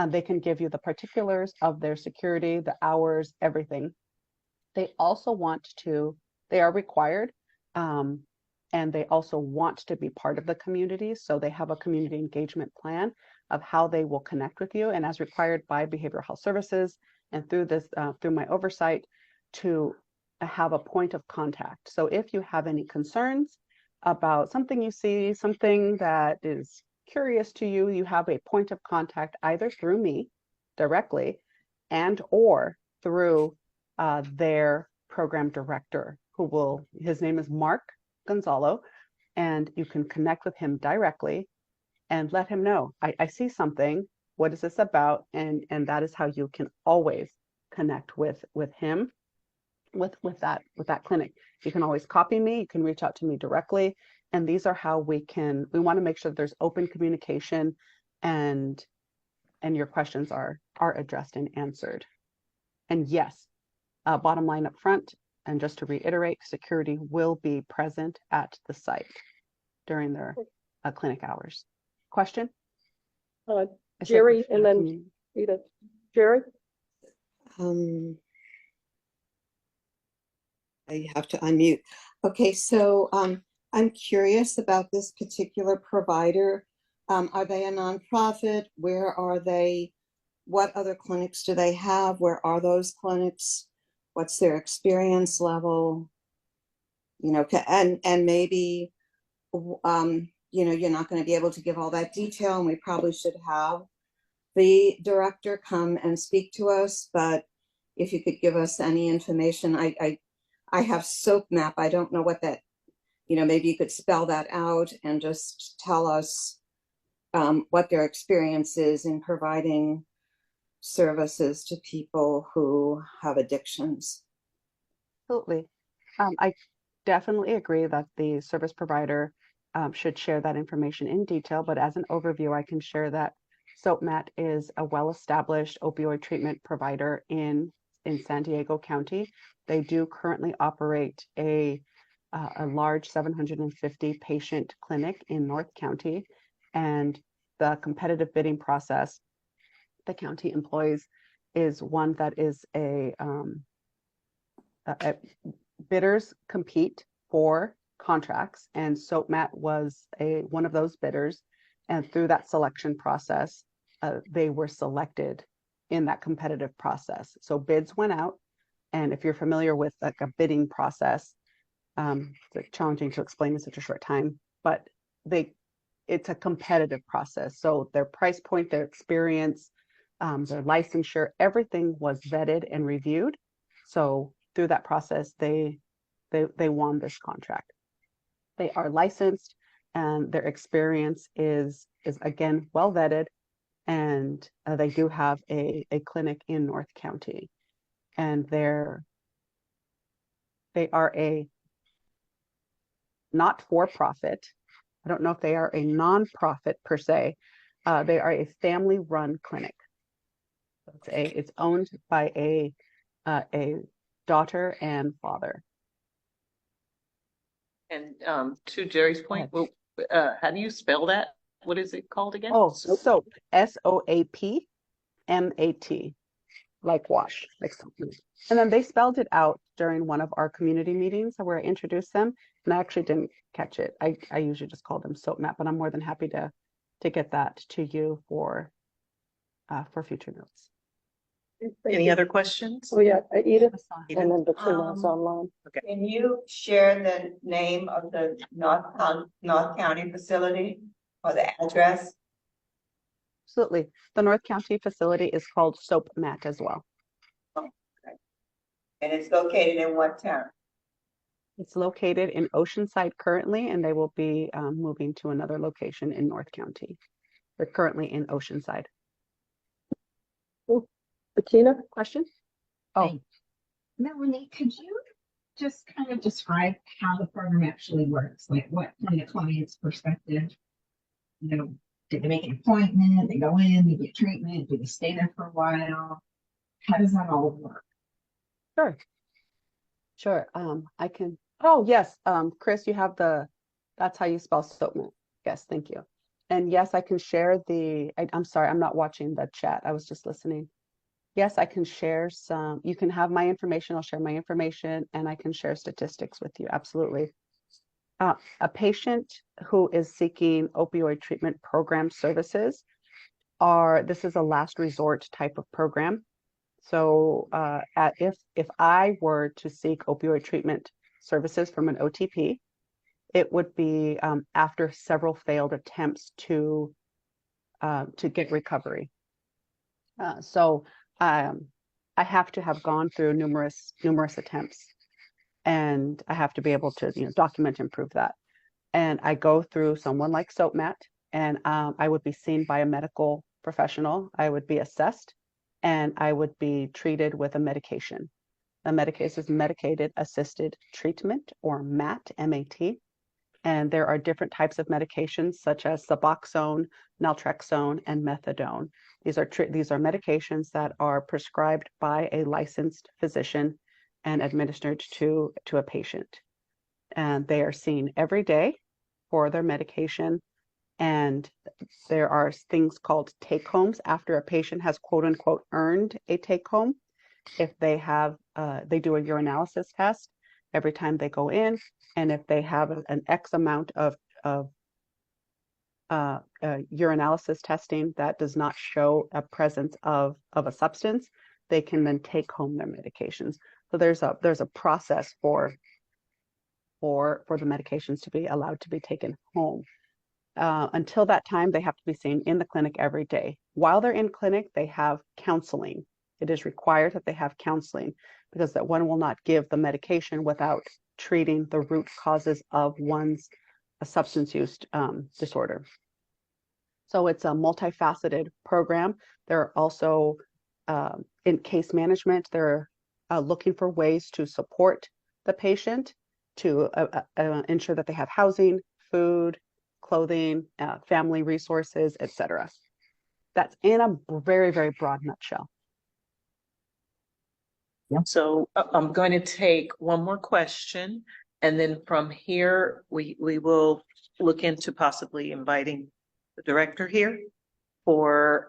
They can give you the particulars of their security, the hours, everything. They also they are required, and they also want to be part of the community. So they have a community engagement plan of how they will connect with you, and as required by behavioral health services and through my oversight, to have a point of contact. So if you have any concerns about something you see, something that is curious to you, you have a point of contact either through me directly and or through their program director, his name is Mark Gonzalo, and you can connect with him directly and let him know, I see something, what is this about? And that is how you can always connect with him, with that clinic. You can always copy me, you can reach out to me directly. And these are how we want to make sure that there's open communication and your questions are addressed and answered. And yes, bottom line up front, and just to reiterate, security will be present at the site during their clinic hours. Question? Jerry, and then Edith. Jerry? I have to unmute. Okay, so I'm curious about this particular provider. Are they a nonprofit? Where are they? What other clinics do they have? Where are those clinics? What's their experience level? And maybe, you're not going to be able to give all that detail, and we probably should have the director come and speak to us. But if you could give us any information, I have SOAPMAP. I don't know what that, maybe you could spell that out and just tell us what their experience is in providing services to people who have addictions. Absolutely. I definitely agree that the service provider should share that information in detail, but as an overview, I can share that SOAPMAT is a well-established opioid treatment provider in San Diego County. They do currently operate a large 750 patient clinic in North County, and the competitive bidding process the county employs is one that is bidders compete for contracts, and SOAPMAT was one of those bidders, and through that selection process, they were selected in that competitive process. So bids went out, and if you're familiar with like a bidding process, it's challenging to explain in such a short time, but it's a competitive process. So their price point, their experience, their licensure, everything was vetted and reviewed. So through that process, they won this contract. They are licensed, and their experience is again well vetted, and they do have a clinic in North County, and they are a not-for-profit. I don't know if they are a non-profit per se. They are a family-run clinic. It's owned by a daughter and father. And to Jerry's point, well, how do you spell that? What is it called again? Oh, SOAP, SOAPMAT, like wash, like something. And then they spelled it out during one of our community meetings where I introduced them, and I actually didn't catch it. I usually just call them SOAPMAT, but I'm more than happy to get that to you for future notes. Any other questions? Oh, yeah, Edith, and then Betina's Um, online. Okay. Can you share the name of the North County facility or the address? Absolutely. The North County facility is called SOAPMAT as well. And it's located in what town? It's located in Oceanside currently, and they will be moving to another location in North County. They're currently in Oceanside. Bettina, question? Oh, Melanie, could you just kind of describe how the program actually works? Like what from the client's perspective, you know, did they make an appointment? They go in, they get treatment, do they stay there for a while? How does that all work? Sure. I can. Oh, yes. Chris, you have that's how you spell SOAPMAT. Yes, thank you. And yes, I can share I'm sorry, I'm not watching the chat. I was just listening. Yes, I can share some. You can have my information. I'll share my information, and I can share statistics with you. Absolutely. A patient who is seeking opioid treatment program services this is a last resort type of program. So if I were to seek opioid treatment services from an OTP, it would be after several failed attempts to get recovery. I have to have gone through numerous attempts, and I have to be able to document and prove that. And I go through someone like SOAPMAT, and I would be seen by a medical professional. I would be assessed, and I would be treated with a medication. The medication is medicated assisted treatment, or MAT, M-A-T. And there are different types of medications such as Suboxone, naltrexone, and methadone. These are medications that are prescribed by a licensed physician and administered to a patient. And they are seen every day for their medication. And there are things called take homes after a patient has quote unquote earned a take home. If they have, they do a urinalysis test every time they go in. And if they have an X amount of urinalysis testing that does not show a presence of a substance, they can then take home their medications. So there's a process for the medications to be allowed to be taken home. Until that time, they have to be seen in the clinic every day. While they're in clinic, they have counseling. It is required that they have counseling, because that one will not give the medication without treating the root causes of one's substance use disorder. So it's a multifaceted program. They're also in case management. They're looking for ways to support the patient, to ensure that they have housing, food, clothing, family resources, etc. That's in a very, very broad nutshell. So I'm going to take one more question, and then from here, we will look into possibly inviting the director here for,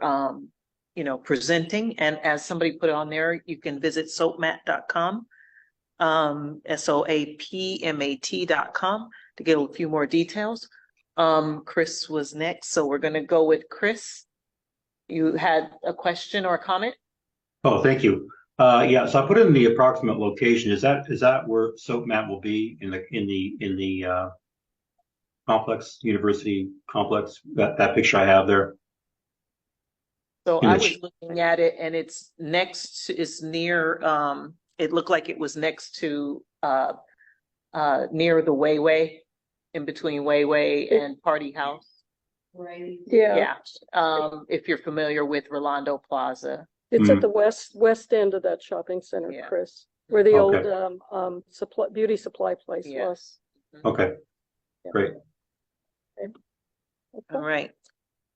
presenting. And as somebody put on there, you can visit soapmat.com, SOAPMAT.com, to get a few more details. Chris was next, so we're going to go with Chris. You had a question or a comment? Oh, thank you. Yeah, so I put in the approximate location. Is that where SOAPMAT will be in the complex, university complex, that picture I have there. So I Image. was looking at it and it's next, it's near, it looked like it was next to, near the Wayway, in between Wayway and Party House. Right. Yeah, if you're familiar with Rolando Plaza. It's at the west end of that shopping center, Yeah. Chris, where the Okay. old beauty supply place was. Yes. Okay, great. All right.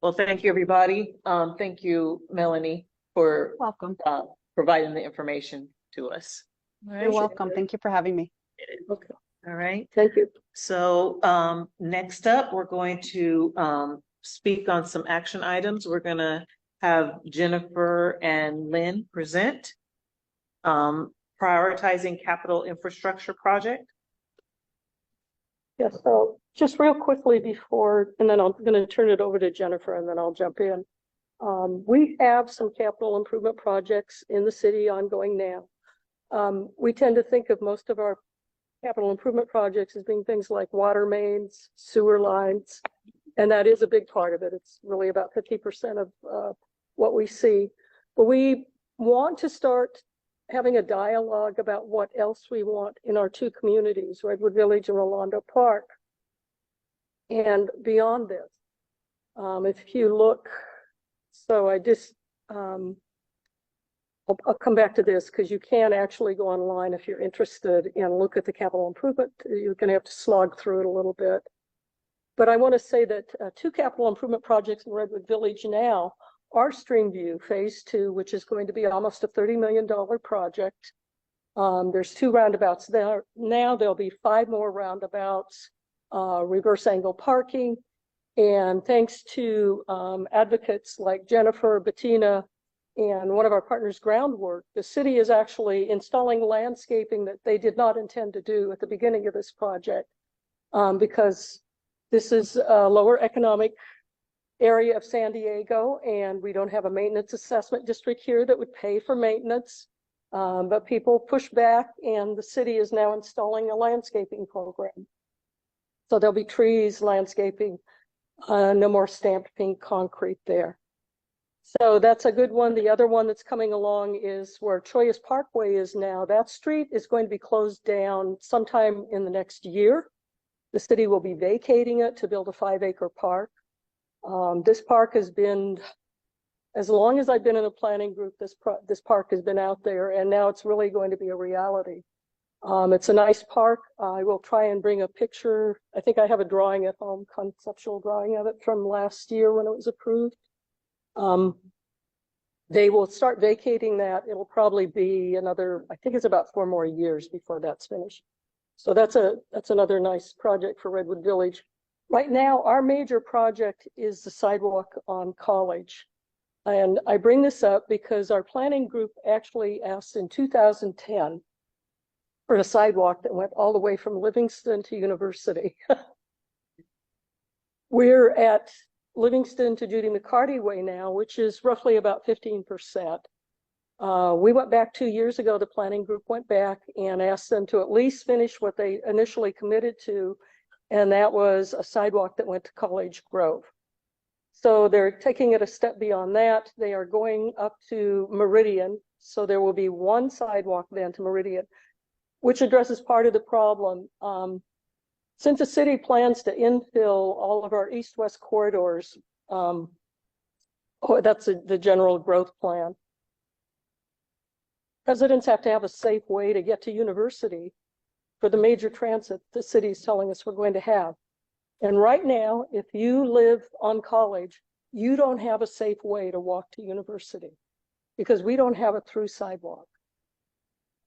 Well, thank you, everybody. Thank you, Melanie, for Welcome. providing the information to us. All You're right. welcome. Thank you for having me. Okay, All right. thank you. So next up, we're going to speak on some action items. We're gonna have Jennifer and Lynn present. Prioritizing capital infrastructure project. Yes, so just real quickly before, and then I'm going to turn it over to Jennifer and then I'll jump in. We have some capital improvement projects in the city ongoing now. We tend to think of most of our capital improvement projects as being things like water mains, sewer lines, and that is a big part of it. It's really about 50% of what we see. But we want to start having a dialogue about what else we want in our two communities, Redwood Village and Rolando Park. And beyond this, if you look, so I just, I'll come back to this because you can actually go online if you're interested and look at the capital improvement. You're going to have to slog through it a little bit. But I want to say that two capital improvement projects in Redwood Village now are Streamview Phase 2, which is going to be almost a $30 million project. There's 2 roundabouts there. Now there'll be 5 more roundabouts, reverse angle parking. And thanks to advocates like Jennifer, Bettina, and one of our partners, Groundwork, the city is actually installing landscaping that they did not intend to do at the beginning of this project, because this is a lower economic area of San Diego, and we don't have a maintenance assessment district here that would pay for maintenance. But people push back, and the city is now installing a landscaping program. So there'll be trees, landscaping, no more stamped pink concrete there. So that's a good one. The other one that's coming along is where Choyas Parkway is now. That street is going to be closed down sometime in the next year. The city will be vacating it to build a 5-acre park. This park has been, as long as I've been in a planning group, this park has been out there, and now it's really going to be a reality. It's a nice park. I will try and bring a picture. I think I have a drawing at home, conceptual drawing of it from last year when it was approved. They will start vacating that. It'll probably be another, I think it's about 4 more years before that's finished. So that's another nice project for Redwood Village. Right now, our major project is the sidewalk on College. And I bring this up because our planning group actually asked in 2010 for a sidewalk that went all the way from Livingston to University. We're at Livingston to Judy McCarty Way now, which is roughly about 15%. We went back 2 years ago, the planning group went back and asked them to at least finish what they initially committed to, and that was a sidewalk that went to College Grove. So they're taking it a step beyond that. They are going up to Meridian, so there will be 1 sidewalk then to Meridian, which addresses part of the problem. Since the city plans to infill all of our east-west corridors, that's the general growth plan. Residents have to have a safe way to get to University for the major transit the city is telling us we're going to have. And right now, if you live on College, you don't have a safe way to walk to University because we don't have a through sidewalk.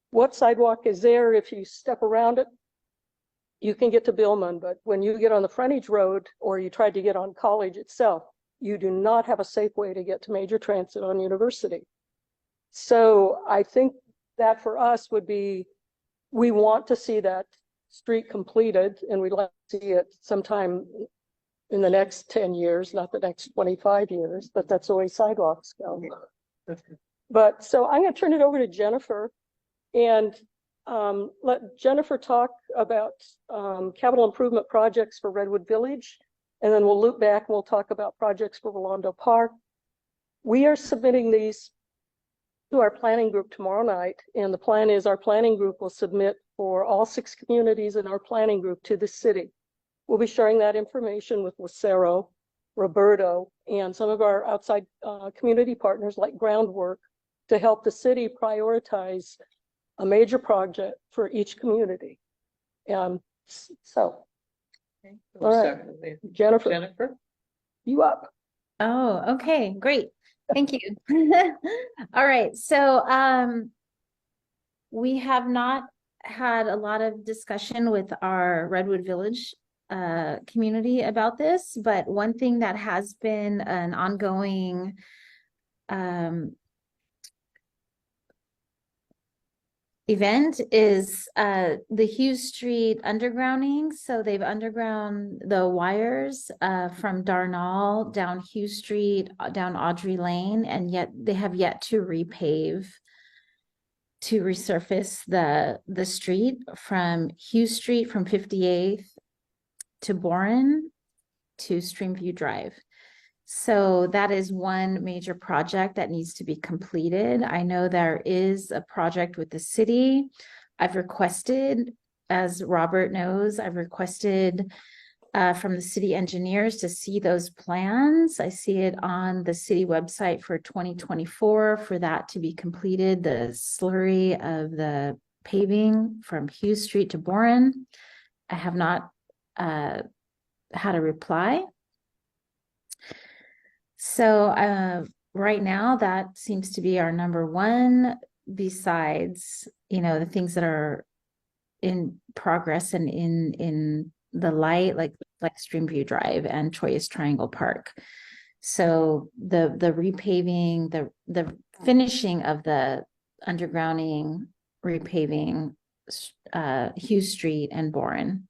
What sidewalk is there? If you step around it, you can get to Billman, but when you get on the frontage road or you tried to get on College itself, you do not have a safe way to get to major transit on University. So I think that for us would be, we want to see that street completed, and we'd like to see it sometime in the next 10 years, not the next 25 years, but that's the way sidewalks go. But so I'm going to turn it over to Jennifer. And let Jennifer talk about capital improvement projects for Redwood Village, and then we'll loop back and we'll talk about projects for Rolando Park. We are submitting these to our planning group tomorrow night, and the plan is our planning group will submit for all 6 communities in our planning group to the city. We'll be sharing that information with Lucero, Roberto, and some of our outside community partners like Groundwork to help the city prioritize a major project for each community. So, all right, Jennifer, you up? Oh, okay, great. Thank you. All right, so we have not had a lot of discussion with our Redwood Village community about this, but one thing that has been an ongoing event is the Hughes Street undergrounding. So they've underground the wires from Darnall down Hughes Street, down Audrey Lane, and yet they have yet to repave, to resurface the street from Hughes Street from 58th to Boren to Streamview Drive. So that is one major project that needs to be completed. I know there is a project with the city. I've requested, as Robert knows, I've requested from the city engineers to see those plans. I see it on the city website for 2024 for that to be completed, the slurry of the paving from Hughes Street to Boren. I have not had a reply. So right now, that seems to be our number one, besides, the things that are in progress and in the light, like Streamview Drive and Choice Triangle Park. So the repaving, the finishing of the undergrounding, repaving Hughes Street and Boren.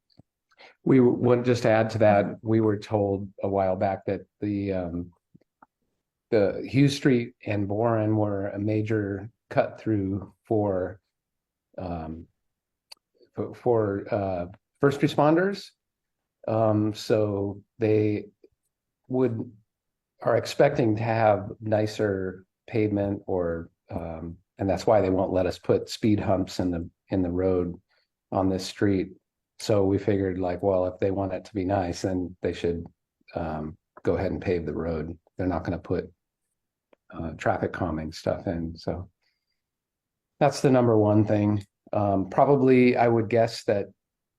We would just add to that, we were told a while back that the Hughes Street and Boren were a major cut through for first responders. So they are expecting to have nicer pavement, or and that's why they won't let us put speed humps in the road on this street. So we figured, like, well, if they want it to be nice, then they should go ahead and pave the road. They're not going to put traffic calming stuff in. So that's the number one thing. Probably I would guess that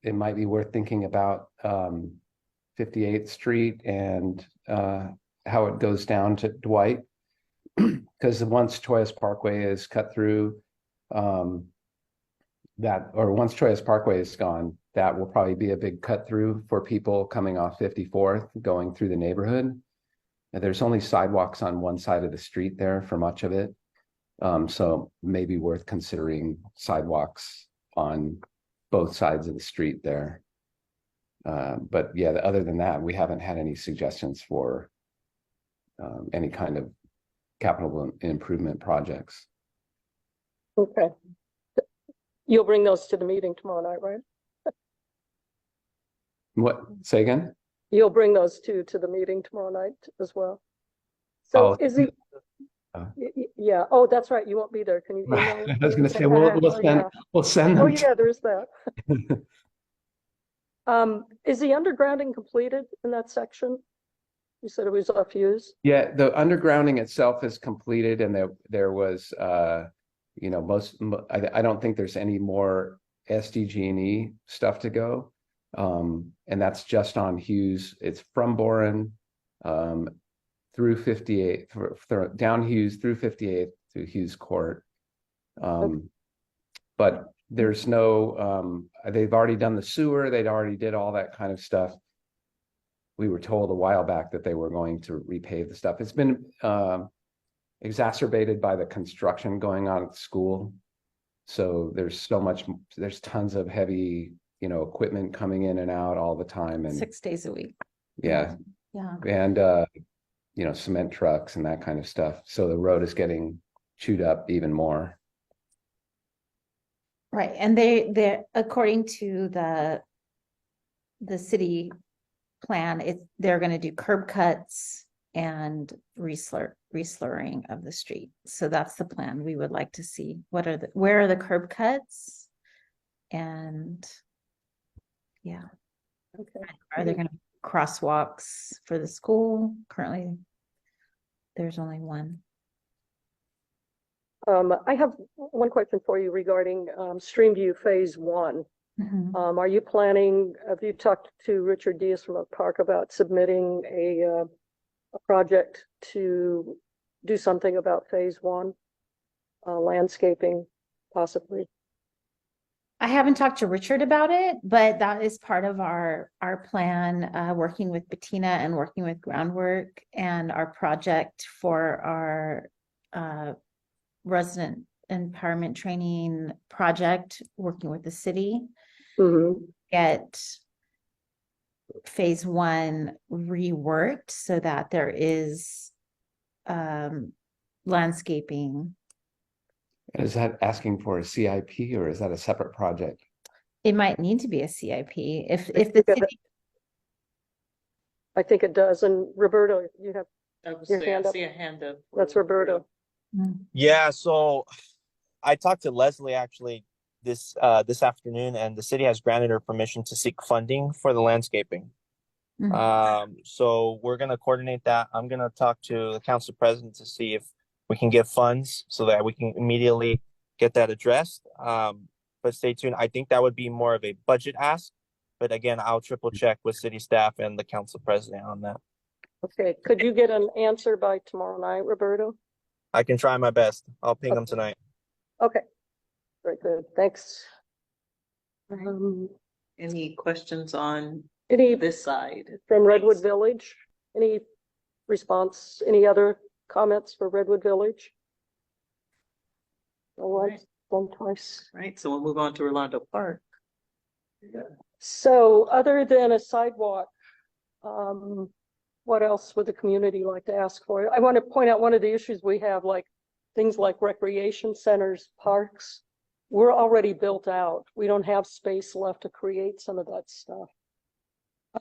it might be worth thinking about 58th Street and how it goes down to Dwight, because once Choice Parkway is cut through, once Choice Parkway is gone, that will probably be a big cut through for people coming off 54th going through the neighborhood. There's only sidewalks on one side of the street there for much of it. So maybe worth considering sidewalks on both sides of the street there. But yeah, other than that, we haven't had any suggestions for any kind of capital improvement projects. Okay. You'll bring those to the meeting tomorrow night, right? What? Say again? You'll bring those two to the meeting tomorrow night as well. So is he? Yeah. Oh, that's right. You won't be there. Can you email? I was going to say we'll send them. Oh yeah, there's that. Is the undergrounding completed in that section? You said it was off Hughes. Yeah, the undergrounding itself is completed, and there was I don't think there's any more SDG&E stuff to go. And that's just on Hughes. It's from Boren through 58, down Hughes through 58 to Hughes Court. But there's no, they've already done the sewer. They'd already did all that kind of stuff. We were told a while back that they were going to repave the stuff. It's been exacerbated by the construction going on at the school. So there's tons of heavy, equipment coming in and out all the time, and 6 days a week. Yeah. And cement trucks and that kind of stuff. So the road is getting chewed up even more. Right, and they're according to the city plan, they're gonna do curb cuts and reslurring of the street. So that's the plan. We would like to see where are the curb cuts? And yeah. Okay. Are there gonna be crosswalks for the school? Currently, there's only one. I have one question for you regarding Streamview Phase 1. Are you planning, have you talked to Richard Diaz from Oak Park about submitting a project to do something about Phase 1? Landscaping, possibly? I haven't talked to Richard about it, but that is part of our plan, working with Bettina and working with Groundwork and our project for our resident empowerment training project, working with the city. Get Phase 1 reworked so that there is landscaping. Is that asking for a CIP or is that a separate project? It might need to be a CIP if the city. I think it does. And Roberto, you have your hand up. See a hand up. That's Roberto. Yeah, so I talked to Leslie actually this afternoon, and the city has granted her permission to seek funding for the landscaping. So we're gonna coordinate that. I'm gonna talk to the council president to see if we can get funds so that we can immediately get that addressed. But stay tuned. I think that would be more of a budget ask. But again, I'll triple check with city staff and the council president on that. Okay, could you get an answer by tomorrow night, Roberto? I can try my best. I'll ping them tonight. Okay, very good. Thanks. Any questions on this side? From Redwood Village? Any response? Any other comments for Redwood Village? One twice. Right, so we'll move on to Orlando Park. So other than a sidewalk, what else would the community like to ask for? I want to point out one of the issues we have, like things like recreation centers, parks. We're already built out. We don't have space left to create some of that stuff.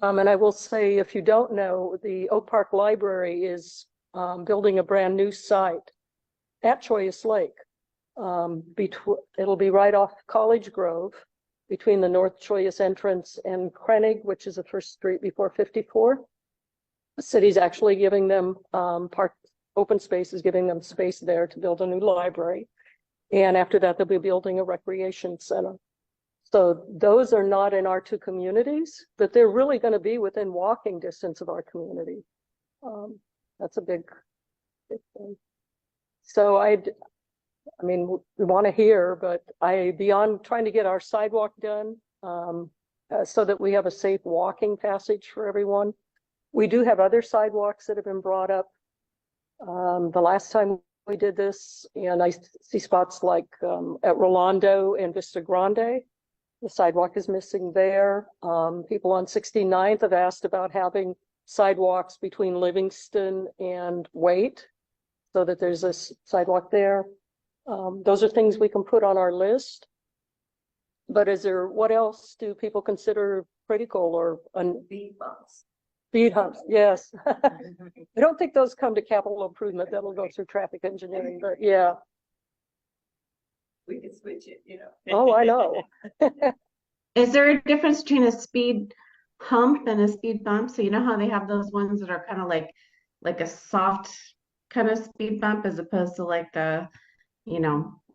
And I will say, if you don't know, the Oak Park Library is building a brand new site at Choyas Lake. It'll be right off College Grove between the North Choyas entrance and Krenig, which is the first street before 54. The city's actually giving them open space is giving them space there to build a new library. And after that, they'll be building a recreation center. So those are not in our two communities, but they're really going to be within walking distance of our community. That's a big thing. So I mean, we want to hear, but beyond trying to get our sidewalk done so that we have a safe walking passage for everyone. We do have other sidewalks that have been brought up. The last time we did this, and I see spots like at Rolando and Vista Grande, the sidewalk is missing there. People on 69th have asked about having sidewalks between Livingston and Waite so that there's a sidewalk there. Those are things we can put on our list. But what else do people consider critical or Speed bumps. Speed humps? Yes. I don't think those come to capital improvement. That'll go through traffic engineering, but yeah. We can switch it, you know. Oh, I know. Is there a difference between a speed hump and a speed bump? So you know how they have those ones that are kind of like a soft kind of speed bump as opposed to like the,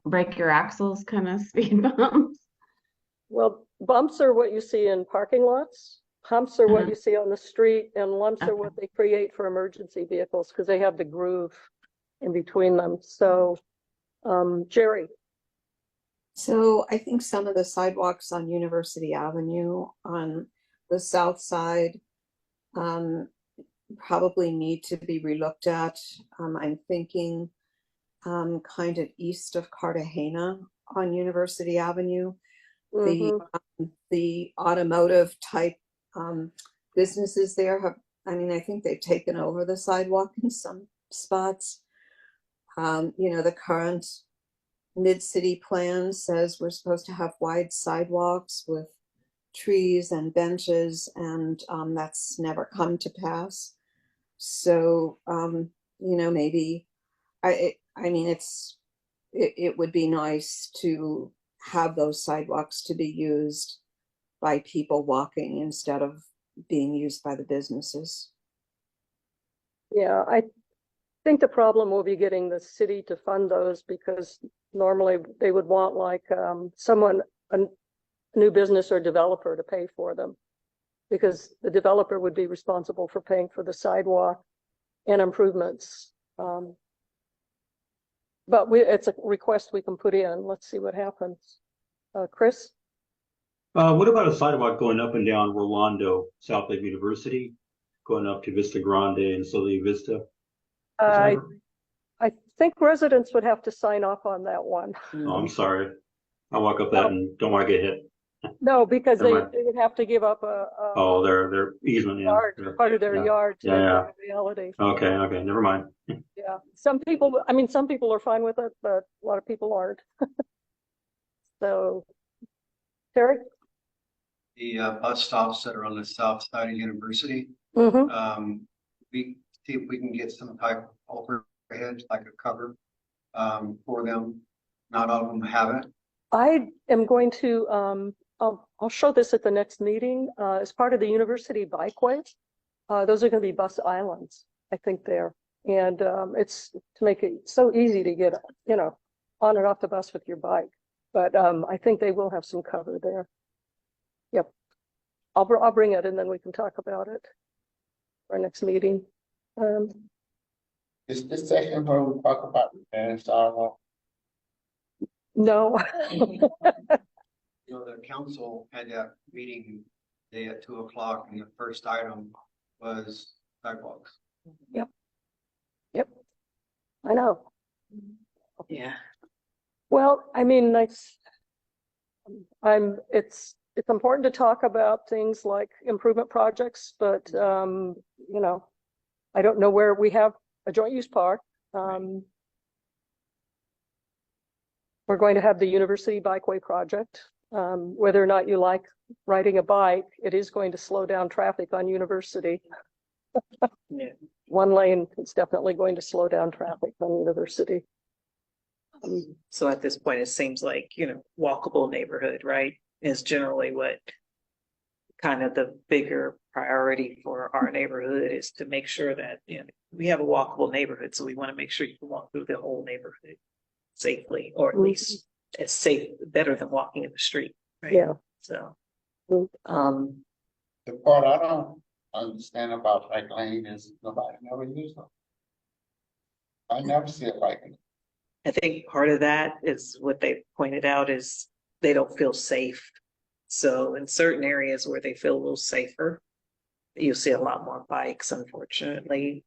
break your axles kind of speed bumps? Well, bumps are what you see in parking lots. Humps are what you see on the street, and lumps are what they create for emergency vehicles because they have the groove in between them. So, Jerry. So I think some of the sidewalks on University Avenue on the south side probably need to be relooked at. I'm thinking kind of east of Cartagena on University Avenue. The automotive type businesses there have, I think they've taken over the sidewalk in some spots. The current mid-city plan says we're supposed to have wide sidewalks with trees and benches, and that's never come to pass. So, you know, maybe I mean, it would be nice to have those sidewalks to be used by people walking instead of being used by the businesses. Yeah, I think the problem will be getting the city to fund those, because normally they would want like someone, a new business or developer to pay for them, because the developer would be responsible for paying for the sidewalk and improvements. But it's a request we can put in. Let's see what happens. Chris? What about a sidewalk going up and down Rolando, South Lake University, going up to Vista Grande and Solia Vista? I think residents would have to sign off on that one. Oh, I'm sorry. I walk up that and don't want to get hit. No, because they Never mind. would have to give up a Oh, their easement, yeah. yard, Yeah. part of their Yeah. yard to Yeah, make yeah. it a reality. Okay, never mind. Yeah, some people are fine with it, but a lot of people aren't. So, Terry? The bus stops that are on the south side of University. Mm-hmm. We see if we can get some type of overhead, like a cover, for them. Not all of them have it. I am going to, I'll show this at the next meeting, as part of the university bikeway. Those are going to be bus islands, I think there. And it's to make it so easy to get, you know, on and off the bus with your bike. But I think they will have some cover there. Yep. I'll bring it and then we can talk about it for our next meeting. Is this session where we talk about the sidewalk? No. You know, the council had that meeting today at 2:00, and the first item was sidewalks. Yep. Yep. I know. Yeah. Well, I mean, it's important to talk about things like improvement projects, but you know, I don't know where we have a joint use park. We're going to have the University Bikeway project. Whether or not you like riding a bike, it is going to slow down traffic on University. Yeah. One lane is definitely going to slow down traffic on University. So at this point, it seems like, you know, walkable neighborhood, right, is generally what kind of the bigger priority for our neighborhood is, to make sure that, you know, we have a walkable neighborhood. So we want to make sure you can walk through the whole neighborhood safely, or at least as safe, better than walking in the street, right? Yeah. So, The part I don't understand about bike lane is nobody never uses them. I never see a bike lane. I think part of that is what they pointed out is they don't feel safe. So in certain areas where they feel a little safer, you see a lot more bikes, unfortunately.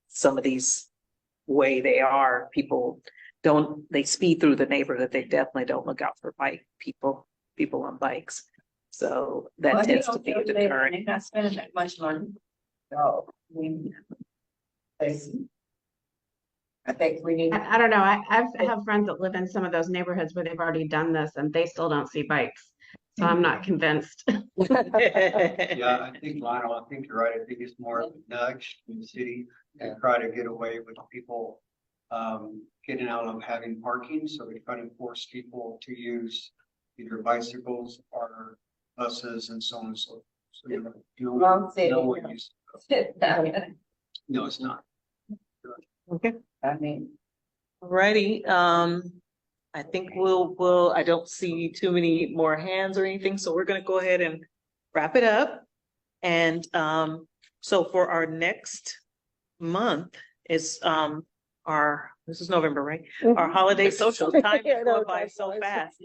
Some of these way they are, people they speed through the neighborhood. They definitely don't look out for people on bikes. So that tends to be a deterrent. They're not spending that much money. No, I think we need. I don't know. I have friends that live in some of those neighborhoods where they've already done this and they still don't see bikes. So I'm not convinced. Yeah, I think, Lionel, I think you're right. I think it's more of a nudge in the city and try to get away with people getting out of having parking. So we try to force people to use either bicycles or buses and so on and so forth. So you Wrong city. know what you. No, it's not. Okay. I mean, Alrighty. I think I don't see too many more hands or anything, so we're gonna go ahead and wrap it up. And so for our next month is this is November, right? Our holiday social. Time is going by so fast.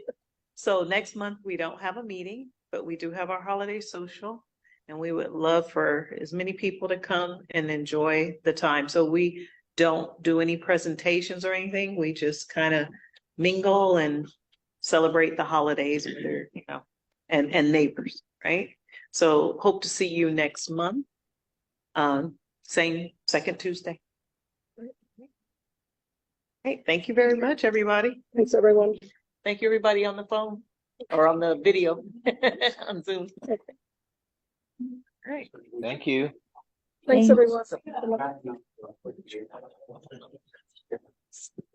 So next month we don't have a meeting, but we do have our holiday social, and we would love for as many people to come and enjoy the time. So we don't do any presentations or anything. We just kind of mingle and celebrate the holidays with their, you know, and neighbors, right? So hope to see you next month. Same second Tuesday. Hey, thank you very much, everybody. Thanks, everyone. Thank you, everybody on the phone or on the video on Zoom. Great. Thank you. Thanks, Thanks. everyone.